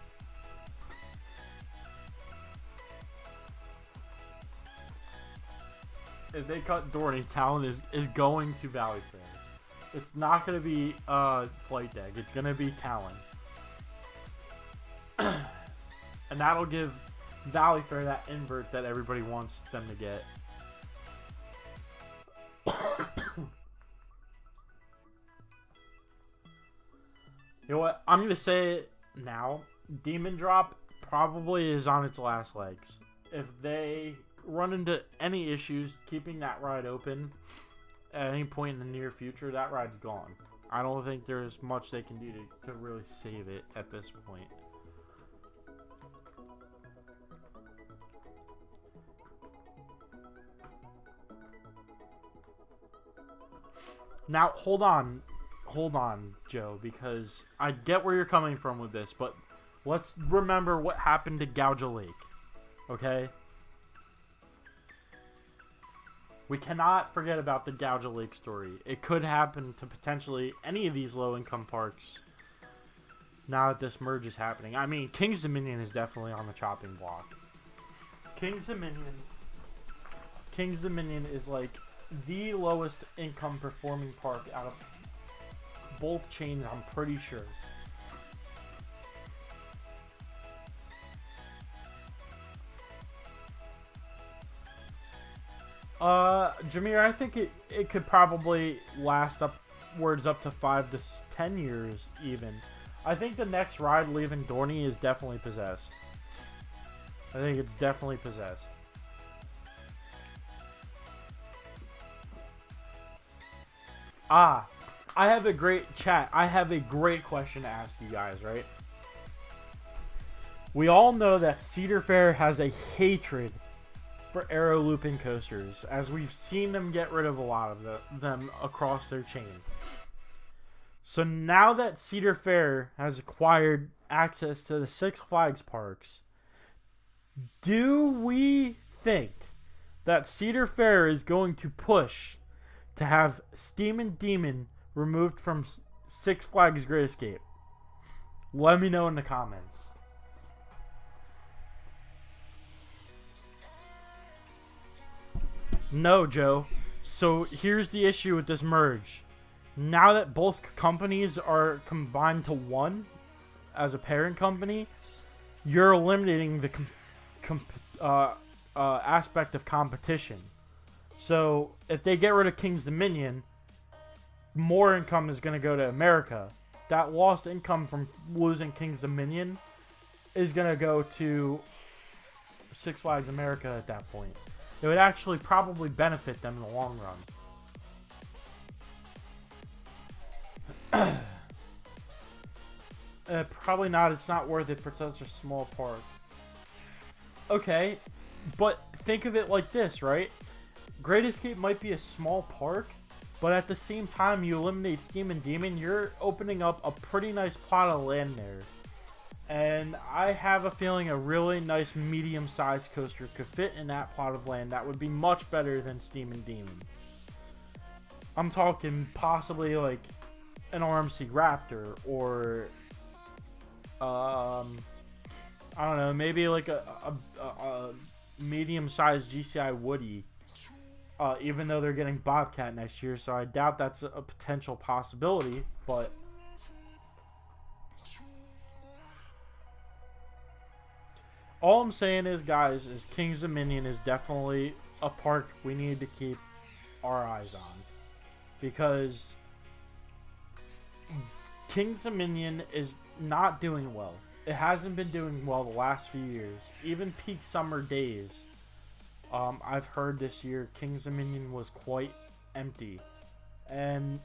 If they cut Dorney, Talon is going to Valley Fair. It's not going to be Flight Deck. It's going to be Talon. And that'll give Valley Fair that invert that everybody wants them to get. You know what? I'm going to say it now. Demon Drop probably is on its last legs. If they run into any issues keeping that ride open at any point in the near future, that ride's gone. I don't think there's much they can do to really save it at this point. Now, hold on, Joe, because I get where you're coming from with this, but let's remember what happened to Gouge Lake, okay? We cannot forget about the Gouge Lake story. It could happen to potentially any of these low-income parks now that this merge is happening. I mean, King's Dominion is definitely on the chopping block. King's Dominion is like the lowest income performing park out of both chains, I'm pretty sure. Jameer, I think it could probably last upwards up to 5 to 10 years even. I think the next ride leaving Dorney is definitely Possessed. I think it's definitely Possessed. I have a great chat. I have a great question to ask you guys, right? We all know that Cedar Fair has a hatred for aero looping coasters, as we've seen them get rid of a lot of them across their chain. So now that Cedar Fair has acquired access to the Six Flags parks, do we think that Cedar Fair is going to push to have Steamin' Demon removed from Six Flags Great Escape? Let me know in the comments. No, Joe. So here's the issue with this merge. Now that both companies are combined to one as a parent company, you're eliminating the aspect of competition. So if they get rid of King's Dominion, more income is going to go to America. That lost income from losing King's Dominion is going to go to Six Flags America at that point. It would actually probably benefit them in the long run. Probably not. It's not worth it for such a small park. Okay, but think of it like this, right? Great Escape might be a small park, but at the same time you eliminate Steamin' Demon, you're opening up a pretty nice plot of land there. And I have a feeling a really nice medium-sized coaster could fit in that plot of land that would be much better than Steamin' Demon. I'm talking possibly like an RMC Raptor or I don't know, maybe like a medium-sized GCI Woody. Even though they're getting Bobcat next year, so I doubt that's a potential possibility, but all I'm saying is, guys, is King's Dominion is definitely a park we need to keep our eyes on, because King's Dominion is not doing well. it hasn't been doing well the last few years. Even peak summer days, I've heard this year King's Dominion was quite empty. And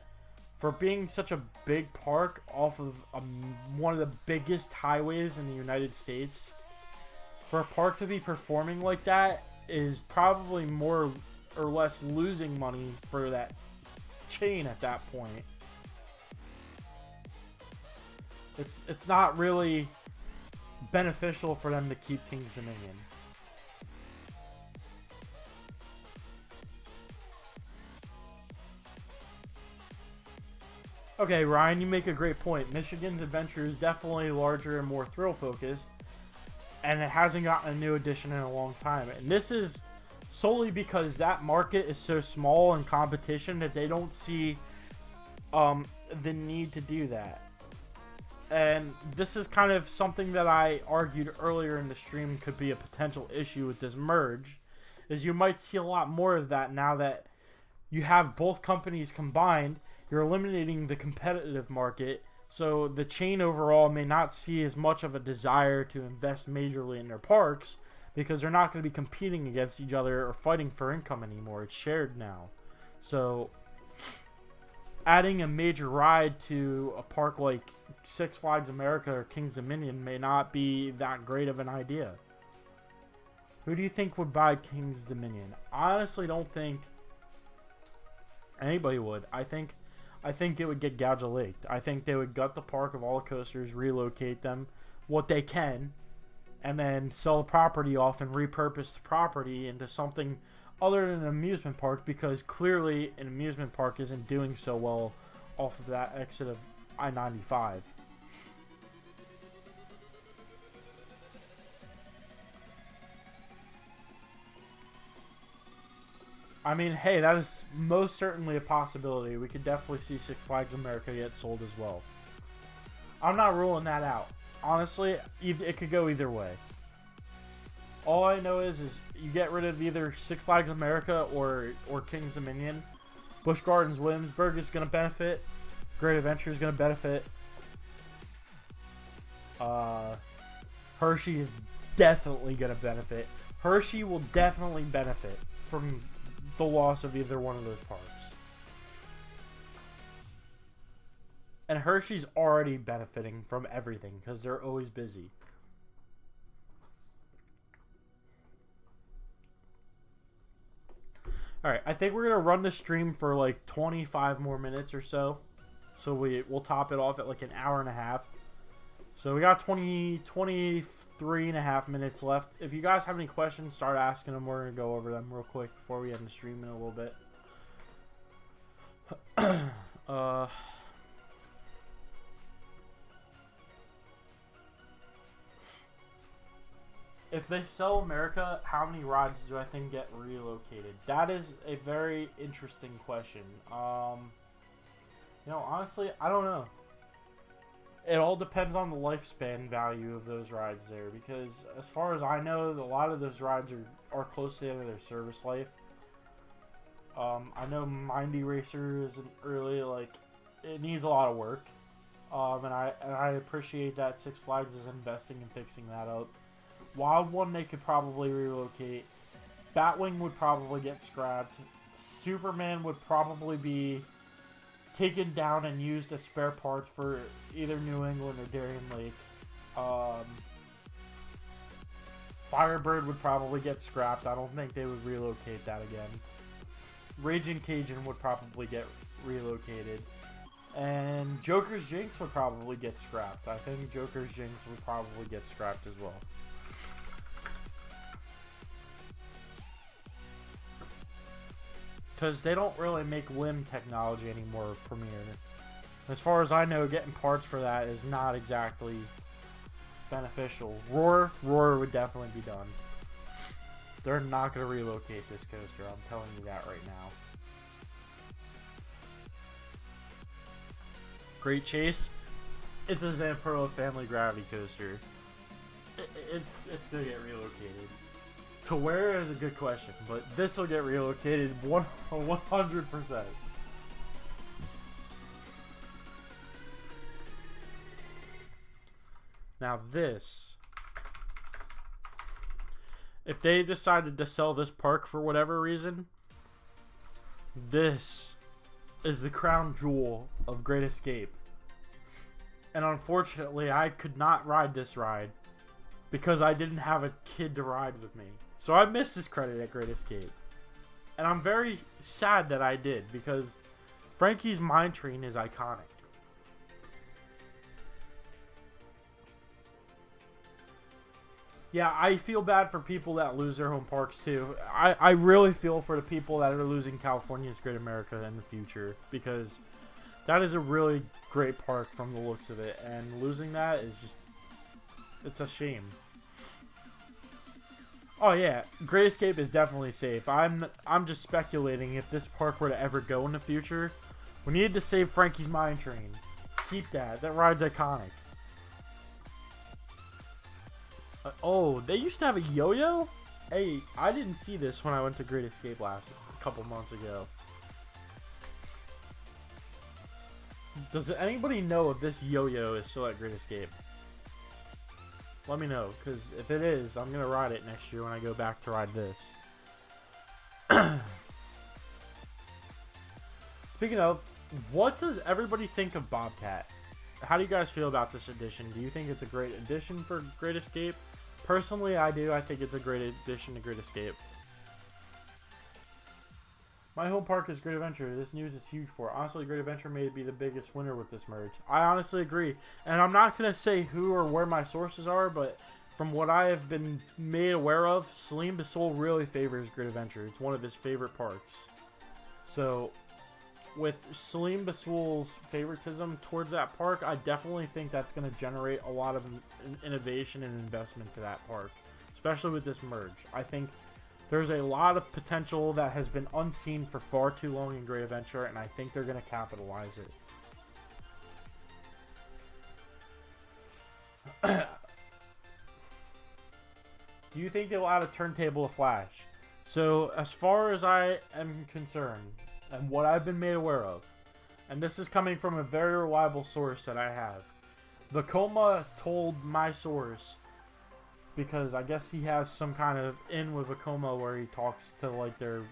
for being such a big park off of one of the biggest highways in the United States, for a park to be performing like that is probably more or less losing money for that chain at that point. It's not really beneficial for them to keep King's Dominion. Okay, Ryan, you make a great point. Michigan's Adventure is definitely larger and more thrill-focused, and it hasn't gotten a new edition in a long time. And this is solely because that market is so small in competition that they don't see the need to do that. And this is kind of something that I argued earlier in the stream could be a potential issue with this merge, is you might see a lot more of that now that you have both companies combined. You're eliminating the competitive market, so the chain overall may not see as much of a desire to invest majorly in their parks because they're not going to be competing against each other or fighting for income anymore. It's shared now. So adding a major ride to a park like Six Flags America or King's Dominion may not be that great of an idea. Who do you think would buy King's Dominion? I honestly don't think anybody would. I think it would get gouge leaked. I think they would gut the park of all the coasters, relocate them, what they can, and then sell the property off and repurpose the property into something other than an amusement park, because clearly an amusement park isn't doing so well off of that exit of I-95. I mean, hey, that is most certainly a possibility. We could definitely see Six Flags America get sold as well. I'm not ruling that out. Honestly, it could go either way. All I know is you get rid of either Six Flags America or King's Dominion. Busch Gardens Williamsburg is going to benefit. Great Adventure is going to benefit. Hershey is definitely going to benefit. Hershey will definitely benefit from the loss of either one of those parks. And Hershey's already benefiting from everything because they're always busy. Alright, I think we're going to run the stream for like 25 more minutes or so. So we'll top it off at like an hour and a half. So we got 23 and a half minutes left. If you guys have any questions, start asking them. We're going to go over them real quick before we end the stream in a little bit. If they sell America, how many rides do I think get relocated? That is a very interesting question. Honestly, I don't know. It all depends on the lifespan value of those rides there, because as far as I know, a lot of those rides are close to the end of their service life. I know Mindy Racer isn't really it needs a lot of work. And I appreciate that Six Flags is investing in fixing that up. Wild One they could probably relocate. Batwing would probably get scrapped. Superman would probably be taken down and used as spare parts for either New England or Darien Lake. Firebird would probably get scrapped. I don't think they would relocate that again. Raging Cajun would probably get relocated. And Joker's Jinx would probably get scrapped. I think Joker's Jinx would probably get scrapped as well. Because they don't really make limb technology anymore, Premiere. As far as I know, getting parts for that is not exactly beneficial. Roar would definitely be done. They're not going to relocate this coaster, I'm telling you that right now. Great Chase, it's a Zamperla family gravity coaster. It's going to get relocated. To where is a good question, but this will get relocated 100%. Now this, if they decided to sell this park for whatever reason, this is the crown jewel of Great Escape. And unfortunately, I could not ride this ride because I didn't have a kid to ride with me. So I missed this credit at Great Escape. And I'm very sad that I did, because Frankie's Mine Train is iconic. Yeah, I feel bad for people that lose their home parks too. I really feel for the people that are losing California's Great America in the future, because that is a really great park from the looks of it, and losing that is just, it's a shame. Oh yeah, Great Escape is definitely safe. I'm just speculating if this park were to ever go in the future. We needed to save Frankie's Mine Train. Keep that. That ride's iconic. Oh, they used to have a yo-yo? Hey, I didn't see this when I went to Great Escape a couple months ago. Does anybody know if this yo-yo is still at Great Escape? Let me know, because if it is, I'm going to ride it next year when I go back to ride this. Speaking of, what does everybody think of Bobcat? How do you guys feel about this edition? Do you think it's a great addition for Great Escape? Personally, I do. I think it's a great addition to Great Escape. My home park is Great Adventure. This news is huge for it. Honestly, Great Adventure may be the biggest winner with this merge. I honestly agree. And I'm not going to say who or where my sources are, but from what I have been made aware of, Salim Bassoul really favors Great Adventure. It's one of his favorite parks. So, with Salim Bassoul's favoritism towards that park, I definitely think that's going to generate a lot of innovation and investment to that park, especially with this merge. I think there's a lot of potential that has been unseen for far too long in Great Adventure, and I think they're going to capitalize it. Do you think they'll add a turntable to Flash? So, as far as I am concerned, and what I've been made aware of, and this is coming from a very reliable source that I have, Vekoma told my source, because I guess he has some kind of in with Vekoma where he talks to like their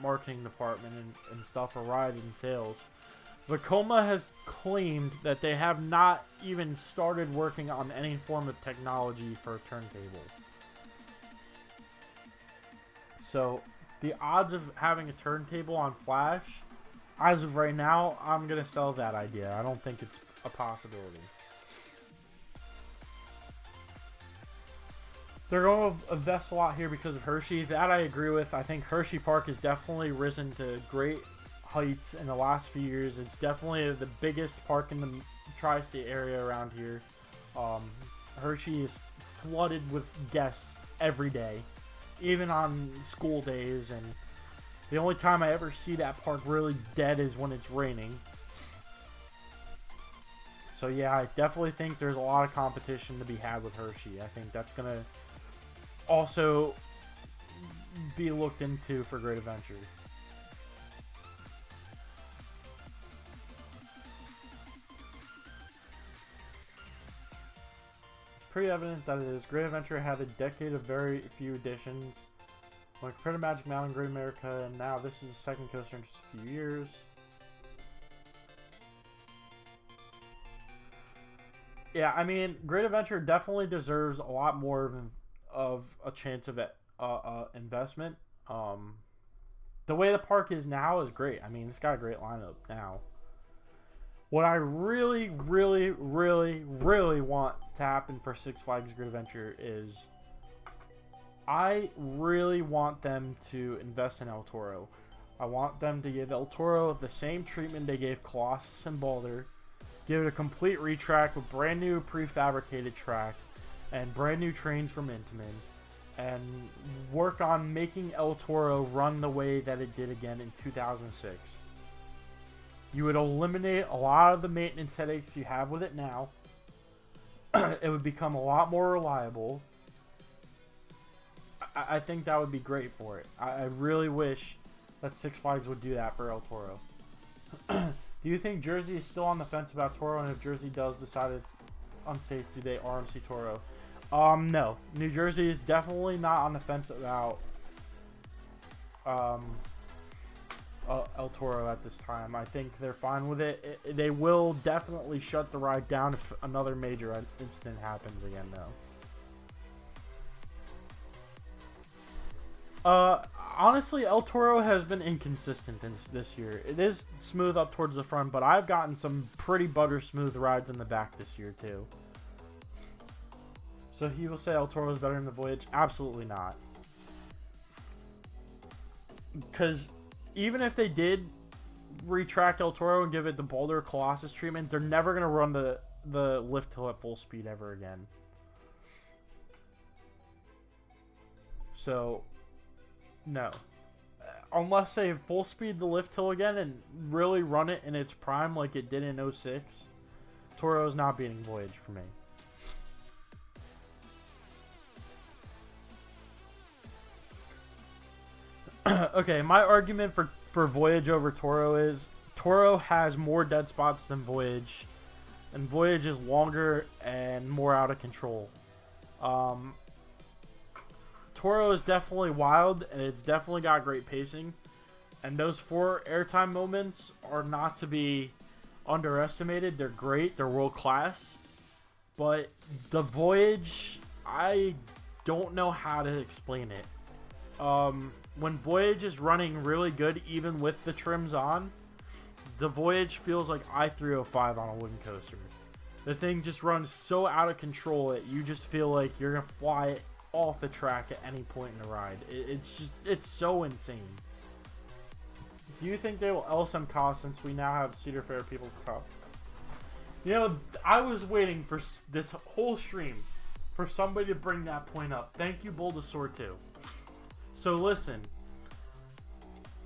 marketing department and stuff, or ride and sales. Vekoma has claimed that they have not even started working on any form of technology for a turntable. So the odds of having a turntable on Flash, as of right now, I'm going to sell that idea. I don't think it's a possibility. They're going to invest a lot here because of Hershey. That I agree with. I think Hershey Park has definitely risen to great heights in the last few years. It's definitely the biggest park in the tri-state area around here. Hershey is flooded with guests every day, even on school days, and the only time I ever see that park really dead is when it's raining. So yeah, I definitely think there's a lot of competition to be had with Hershey. I think that's going to also be looked into for Great Adventure. It's pretty evident that it is. Great Adventure had a decade of very few additions. When compared to Magic Mountain, Great America, and now this is the second coaster in just a few years. Yeah, I mean, Great Adventure definitely deserves a lot more of a chance of investment. The way the park is now is great. I mean, it's got a great lineup now. What I really, really, really, really want to happen for Six Flags Great Adventure is I really want them to invest in El Toro. I want them to give El Toro the same treatment they gave Colossus and Boulder. Give it a complete retrack with brand new prefabricated track and brand new trains from Intamin, and work on making El Toro run the way that it did again in 2006. You would eliminate a lot of the maintenance headaches you have with it now. It would become a lot more reliable. I think that would be great for it. I really wish that Six Flags would do that for El Toro. Do you think Jersey is still on the fence about Toro, and if Jersey does decide it's unsafety day, RMC Toro. No. New Jersey is definitely not on the fence about El Toro at this time. I think they're fine with it. They will definitely shut the ride down if another major incident happens again, though. Honestly, El Toro has been inconsistent this year. It is smooth up towards the front, but I've gotten some pretty butter smooth rides in the back this year, too. So he will say El Toro is better than the Voyage? Absolutely not. Because even if they did retract El Toro and give it the Boulder Colossus treatment, they're never going to run the lift hill at full speed ever again. So, no. Unless they full speed the lift hill again and really run it in its prime like it did in 06, Toro is not beating Voyage for me. Okay, my argument for Voyage over Toro is Toro has more dead spots than Voyage, and Voyage is longer and more out of control. Toro is definitely wild, and it's definitely got great pacing, and those 4 airtime moments are not to be underestimated. They're great, they're world class, but the Voyage, I don't know how to explain it. When Voyage is running really good, even with the trims on, the Voyage feels like I-305 on a wooden coaster. The thing just runs so out of control that you just feel like you're going to fly it off the track at any point in the ride. It's so insane. Do you think they will LSM cost since we now have Cedar Fair People's Cup? You know, I was waiting for this whole stream for somebody to bring that point up. Thank you, Bulbasaur, too. So listen,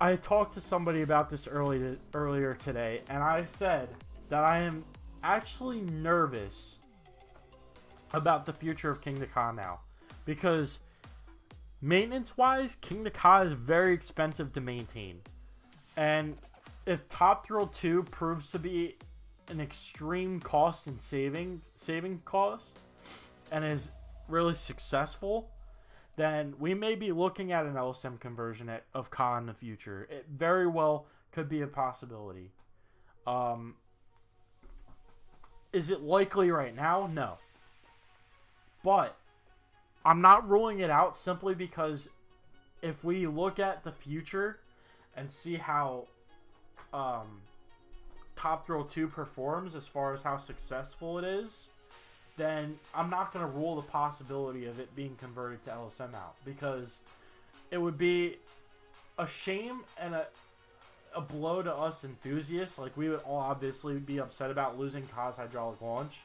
I talked to somebody about this earlier today, and I said that I am actually nervous about the future of King Ka now, because maintenance-wise, King Ka is very expensive to maintain, and if Top Thrill 2 proves to be an extreme cost and saving cost, and is really successful, then we may be looking at an LSM conversion of Ka in the future. It very well could be a possibility. Is it likely right now? No. But I'm not ruling it out simply because if we look at the future and see how Top Thrill 2 performs as far as how successful it is, then I'm not going to rule the possibility of it being converted to LSM out, because it would be a shame and a blow to us enthusiasts. Like, we would all obviously be upset about losing Ka's hydraulic launch,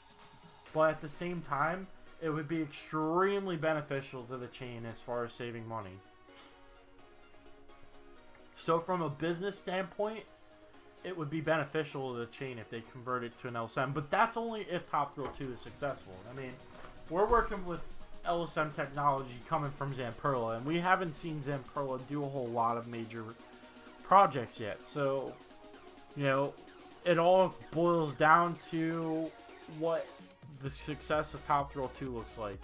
but at the same time, it would be extremely beneficial to the chain as far as saving money. So from a business standpoint, it would be beneficial to the chain if they convert it to an LSM, but that's only if Top Thrill 2 is successful. I mean, we're working with LSM technology coming from Zamperla, and we haven't seen Zamperla do a whole lot of major projects yet. So, you know, it all boils down to what the success of Top Thrill 2 looks like.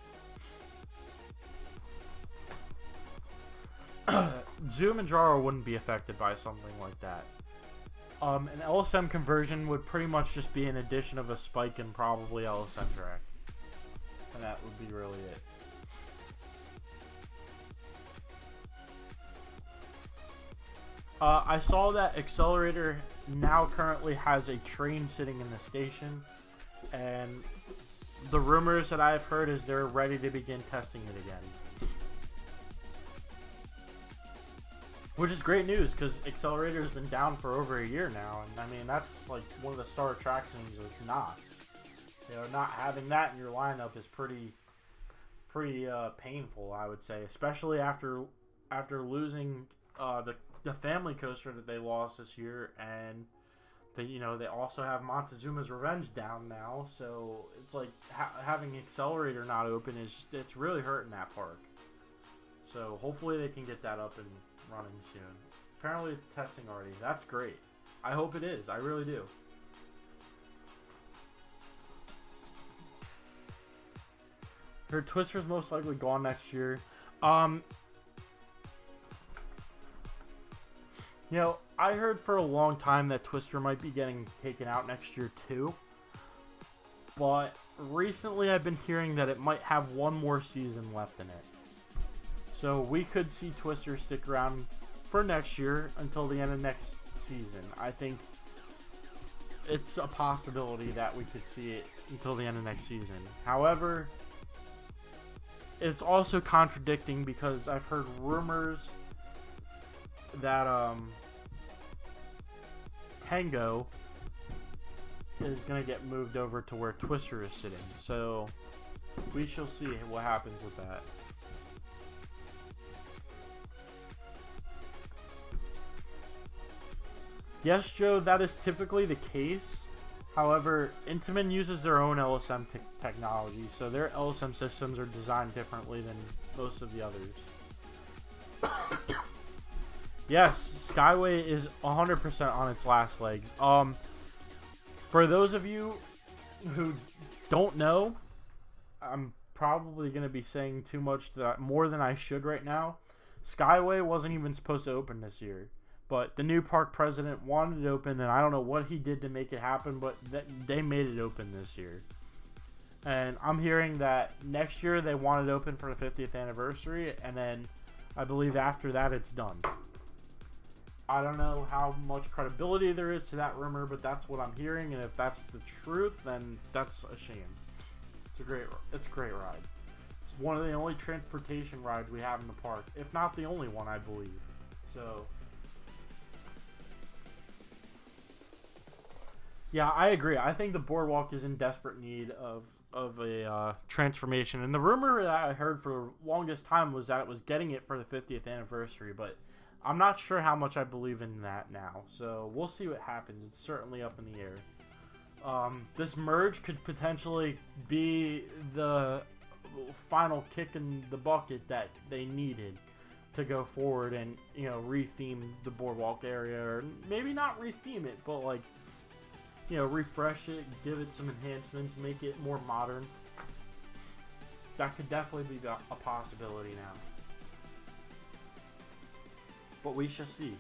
Zoom and Jaro wouldn't be affected by something like that. An LSM conversion would pretty much just be an addition of a spike and probably LSM track. And that would be really it. I saw that Accelerator now currently has a train sitting in the station, and the rumors that I've heard is they're ready to begin testing it again. Which is great news, because Accelerator has been down for over a year now, and I mean, that's like one of the star attractions of Knott's. You know, not having that in your lineup is pretty painful, I would say, especially after losing the family coaster that they lost this year, and they also have Montezuma's Revenge down now, so it's like having Accelerator not open it's really hurting that park. So hopefully they can get that up and running soon. Apparently it's testing already. That's great. I hope it is. I really do. Her Twister's most likely gone next year. You know, I heard for a long time that Twister might be getting taken out next year too. But recently I've been hearing that it might have one more season left in it. So we could see Twister stick around for next year until the end of next season. I think it's a possibility that we could see it until the end of next season. However, it's also contradicting because I've heard rumors that Tango is going to get moved over to where Twister is sitting. So we shall see what happens with that. Yes, Joe, that is typically the case. However, Intamin uses their own LSM technology, so their LSM systems are designed differently than most of the others. Yes, Skyway is 100% on its last legs. For those of you who don't know, I'm probably going to be saying too much more than I should right now. Skyway wasn't even supposed to open this year. But the new park president wanted it open, and I don't know what he did to make it happen, but they made it open this year. And I'm hearing that next year they want it open for the 50th anniversary, and then I believe after that it's done. I don't know how much credibility there is to that rumor, but that's what I'm hearing, and if that's the truth, then that's a shame. It's a great ride. It's one of the only transportation rides we have in the park, if not the only one, I believe. So yeah, I agree. I think the boardwalk is in desperate need of a transformation. And the rumor that I heard for the longest time was that it was getting it for the 50th anniversary. But I'm not sure how much I believe in that now. So we'll see what happens. It's certainly up in the air. This merge could potentially be the final kick in the bucket that they needed to go forward and, you know, retheme the boardwalk area. Or maybe not retheme it, but like, you know, refresh it, give it some enhancements, make it more modern. That could definitely be a possibility now. But we shall see.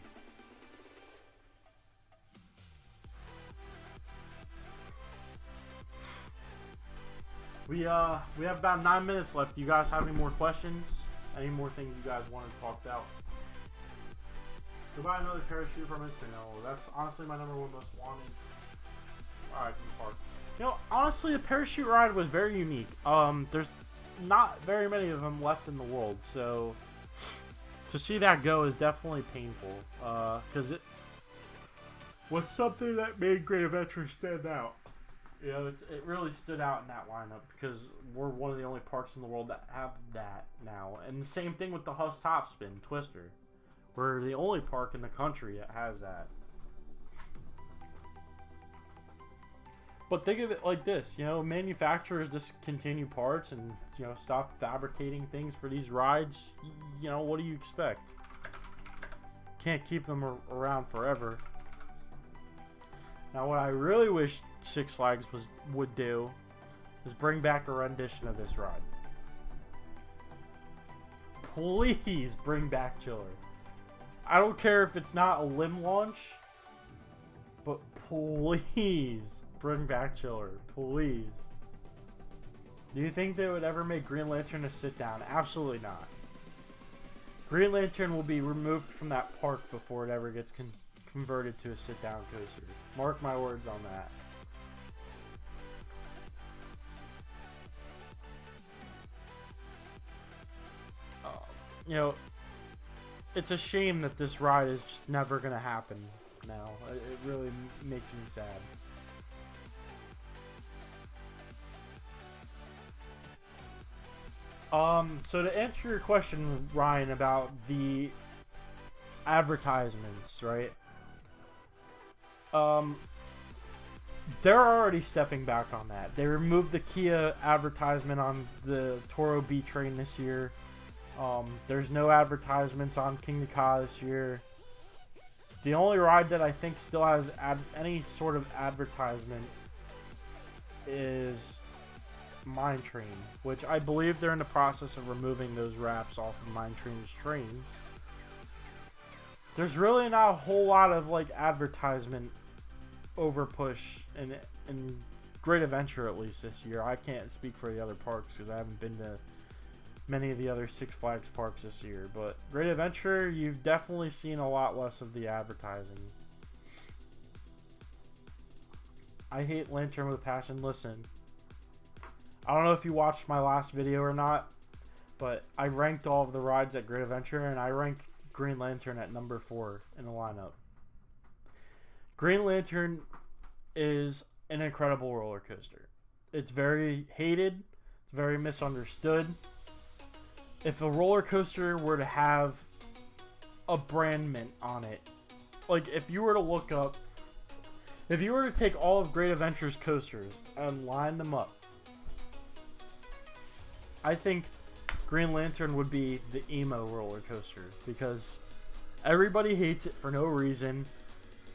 We have about 9 minutes left. Do you guys have any more questions? Any more things you guys want to talk about? Goodbye, another parachute from Instant. No, that's honestly my number one most wanted. Alright, park. You know, honestly, the parachute ride was very unique. There's not very many of them left in the world, so to see that go is definitely painful. Because it was something that made Great Adventure stand out. You know, it really stood out in that lineup because we're one of the only parks in the world that have that now. And the same thing with the Huss Top Spin Twister. We're the only park in the country that has that. But think of it like this, you know, manufacturers discontinue parts and, you know, stop fabricating things for these rides. You know, what do you expect? Can't keep them around forever. Now, what I really wish Six Flags would do is bring back a rendition of this ride. Please bring back Chiller. I don't care if it's not a limb launch, but please bring back Chiller, please. Do you think they would ever make Green Lantern a sit-down? Absolutely not. Green Lantern will be removed from that park before it ever gets converted to a sit-down coaster. Mark my words on that. You know, it's a shame that this ride is just never going to happen now. It really makes me sad. So to answer your question, Ryan, about the advertisements, right? They're already stepping back on that. They removed the Kia advertisement on the Toro B train this year. There's no advertisements on King Ka this year. The only ride that I think still has any sort of advertisement is Mine Train, which I believe they're in the process of removing those wraps off of Mine Train's trains. There's really not a whole lot of like advertisement over push in Great Adventure, at least this year. I can't speak for the other parks because I haven't been to many of the other Six Flags parks this year, but Great Adventure, you've definitely seen a lot less of the advertising. I hate Lantern with a passion. Listen, I don't know if you watched my last video or not, but I ranked all of the rides at Great Adventure, and I ranked Green Lantern at number 4 in the lineup. Green Lantern is an incredible roller coaster. It's very hated. It's very misunderstood. If a roller coaster were to have a brand mint on it, like if you were to look up, if you were to take all of Great Adventure's coasters and line them up, I think Green Lantern would be the emo roller coaster because everybody hates it for no reason.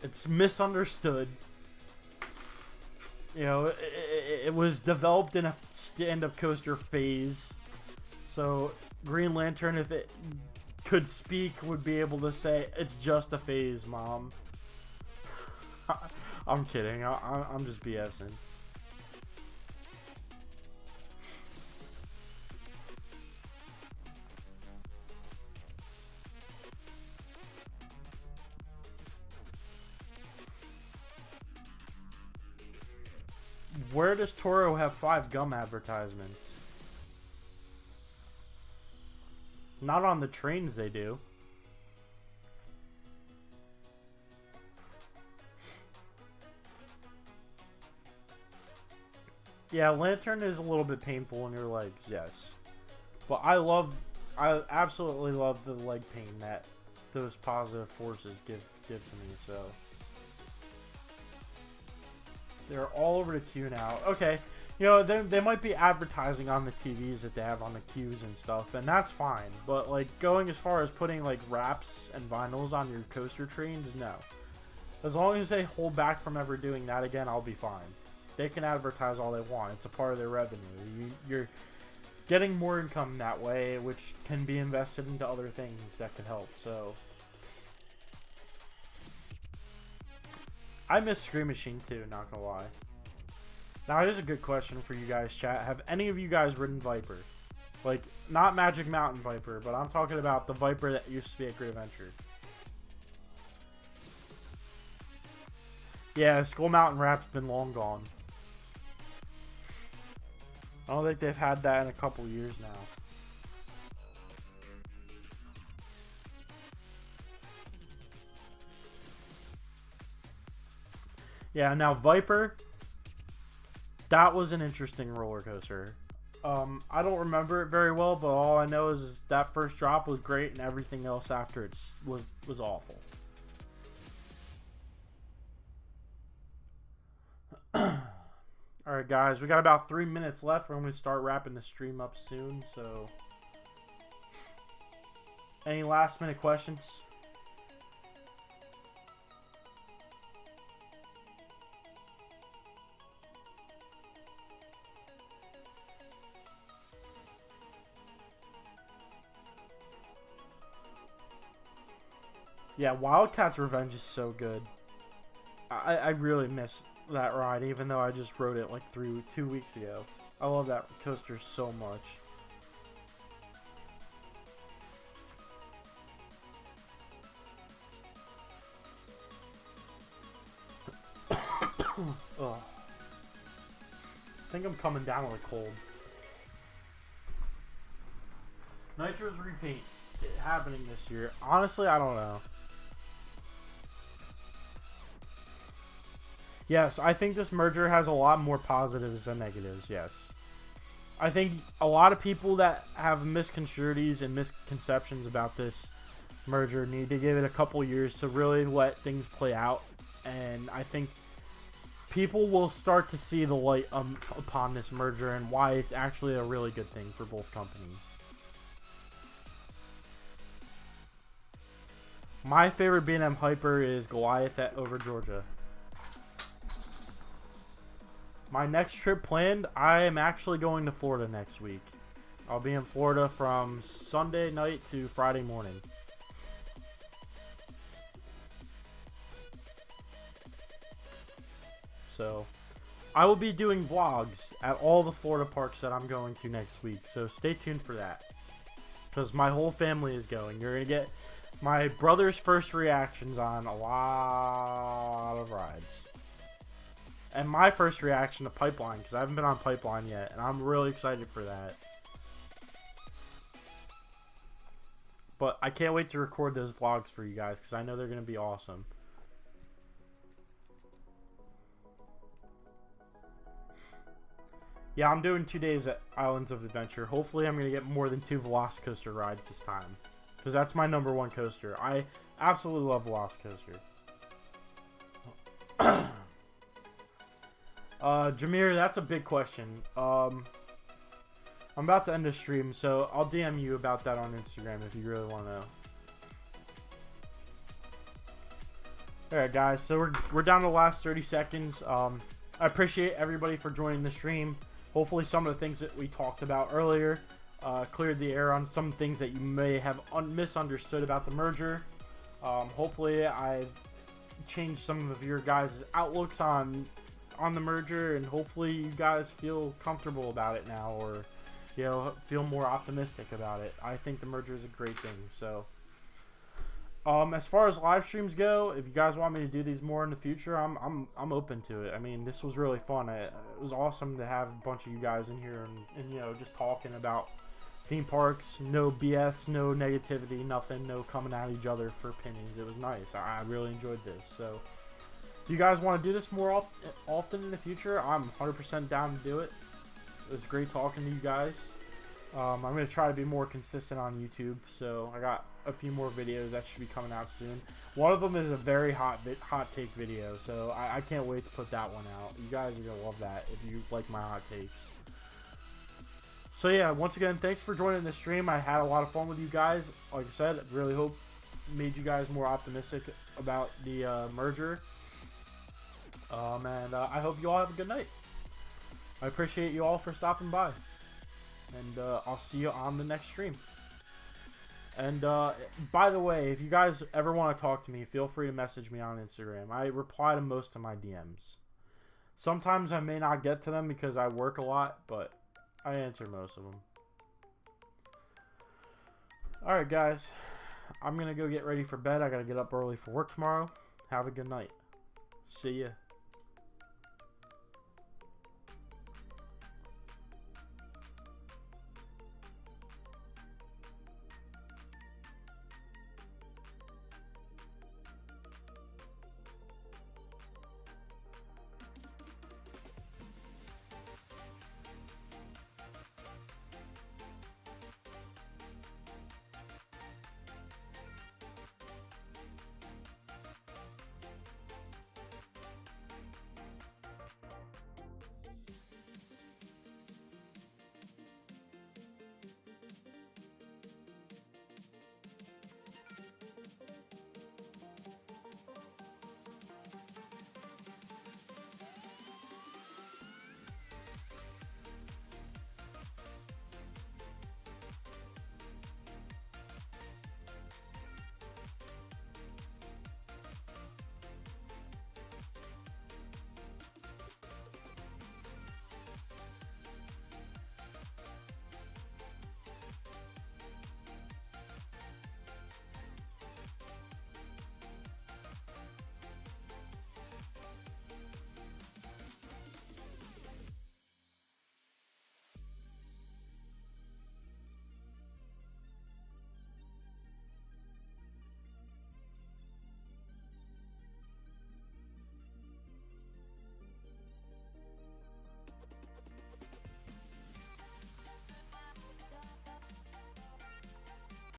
It's misunderstood. You know, it was developed in a stand-up coaster phase. So Green Lantern, if it could speak, would be able to say, it's just a phase, Mom. I'm kidding. I'm just BSing. Where does Toro have 5 gum advertisements? Not on the trains they do. Yeah, Lantern is a little bit painful in your legs, yes. But I absolutely love the leg pain that those positive forces give to me, so. They're all over the queue now. Okay, you know, they might be advertising on the TVs that they have on the queues and stuff, and that's fine. But, like, going as far as putting, like, wraps and vinyls on your coaster trains, no. As long as they hold back from ever doing that again, I'll be fine. They can advertise all they want. It's a part of their revenue. You're getting more income that way, which can be invested into other things that can help, so. I miss Scream Machine too, not gonna lie. Now, here's a good question for you guys, chat. Have any of you guys ridden Viper? Like, not Magic Mountain Viper, but I'm talking about the Viper that used to be at Great Adventure. Yeah, Skull Mountain Rap's been long gone. I don't think they've had that in a couple years now. Yeah, now Viper, that was an interesting roller coaster. I don't remember it very well, but all I know is that first drop was great, and everything else after it was awful. Alright guys, we got about 3 minutes left. We're going to start wrapping the stream up soon, so. Any last minute questions? Yeah, Wildcat's Revenge is so good. I really miss that ride, even though I just rode it like 2 weeks ago. I love that coaster so much. Ugh. I think I'm coming down with a cold. Nitro's repaint happening this year. Honestly, I don't know. Yes, I think this merger has a lot more positives than negatives, yes. I think a lot of people that have misconstruities and misconceptions about this merger need to give it a couple years to really let things play out. And I think people will start to see the light upon this merger and why it's actually a really good thing for both companies. My favorite B&M Hyper is Goliath at Over Georgia. my next trip planned, I am actually going to Florida next week. I'll be in Florida from Sunday night to Friday morning. So, I will be doing vlogs at all the Florida parks that I'm going to next week. So, stay tuned for that. Because my whole family is going. You're going to get my brother's first reactions on a lot of rides. And my first reaction to Pipeline, because I haven't been on Pipeline yet. And I'm really excited for that. But I can't wait to record those vlogs for you guys, because I know they're going to be awesome. Yeah, I'm doing 2 days at Islands of Adventure. Hopefully I'm going to get more than 2 Velocicoaster rides this time. Because that's my #1 coaster. I absolutely love Velocicoaster. Jameer, that's a big question. I'm about to end the stream, so I'll DM you about that on Instagram if you really want to know. Alright guys, so we're down to the last 30 seconds. I appreciate everybody for joining the stream. Hopefully some of the things that we talked about earlier cleared the air on some things that you may have misunderstood about the merger. Hopefully I've changed some of your guys' outlooks on the merger, and hopefully you guys feel comfortable about it now, or you know, feel more optimistic about it. I think the merger is a great thing. So as far as live streams go, if you guys want me to do these more in the future, I'm open to it. I mean, this was really fun. It was awesome to have a bunch of you guys in here and you know, just talking about theme parks. No BS, no negativity, nothing, no coming at each other for opinions. It was nice. I really enjoyed this. So if you guys want to do this more often in the future, I'm 100% down to do it. It was great talking to you guys. I'm going to try to be more consistent on YouTube, so I got a few more videos that should be coming out soon. One of them is a very hot take video, so I can't wait to put that one out. You guys are going to love that if you like my hot takes. So yeah, once again, thanks for joining the stream. I had a lot of fun with you guys. Like I said, really hope made you guys more optimistic about the merger. And I hope you all have a good night. I appreciate you all for stopping by. And I'll see you on the next stream. And by the way, if you guys ever want to talk to me, feel free to message me on Instagram. I reply to most of my DMs. Sometimes I may not get to them because I work a lot, but I answer most of them. Alright guys, I'm going to go get ready for bed. I got to get up early for work tomorrow. Have a good night. See ya.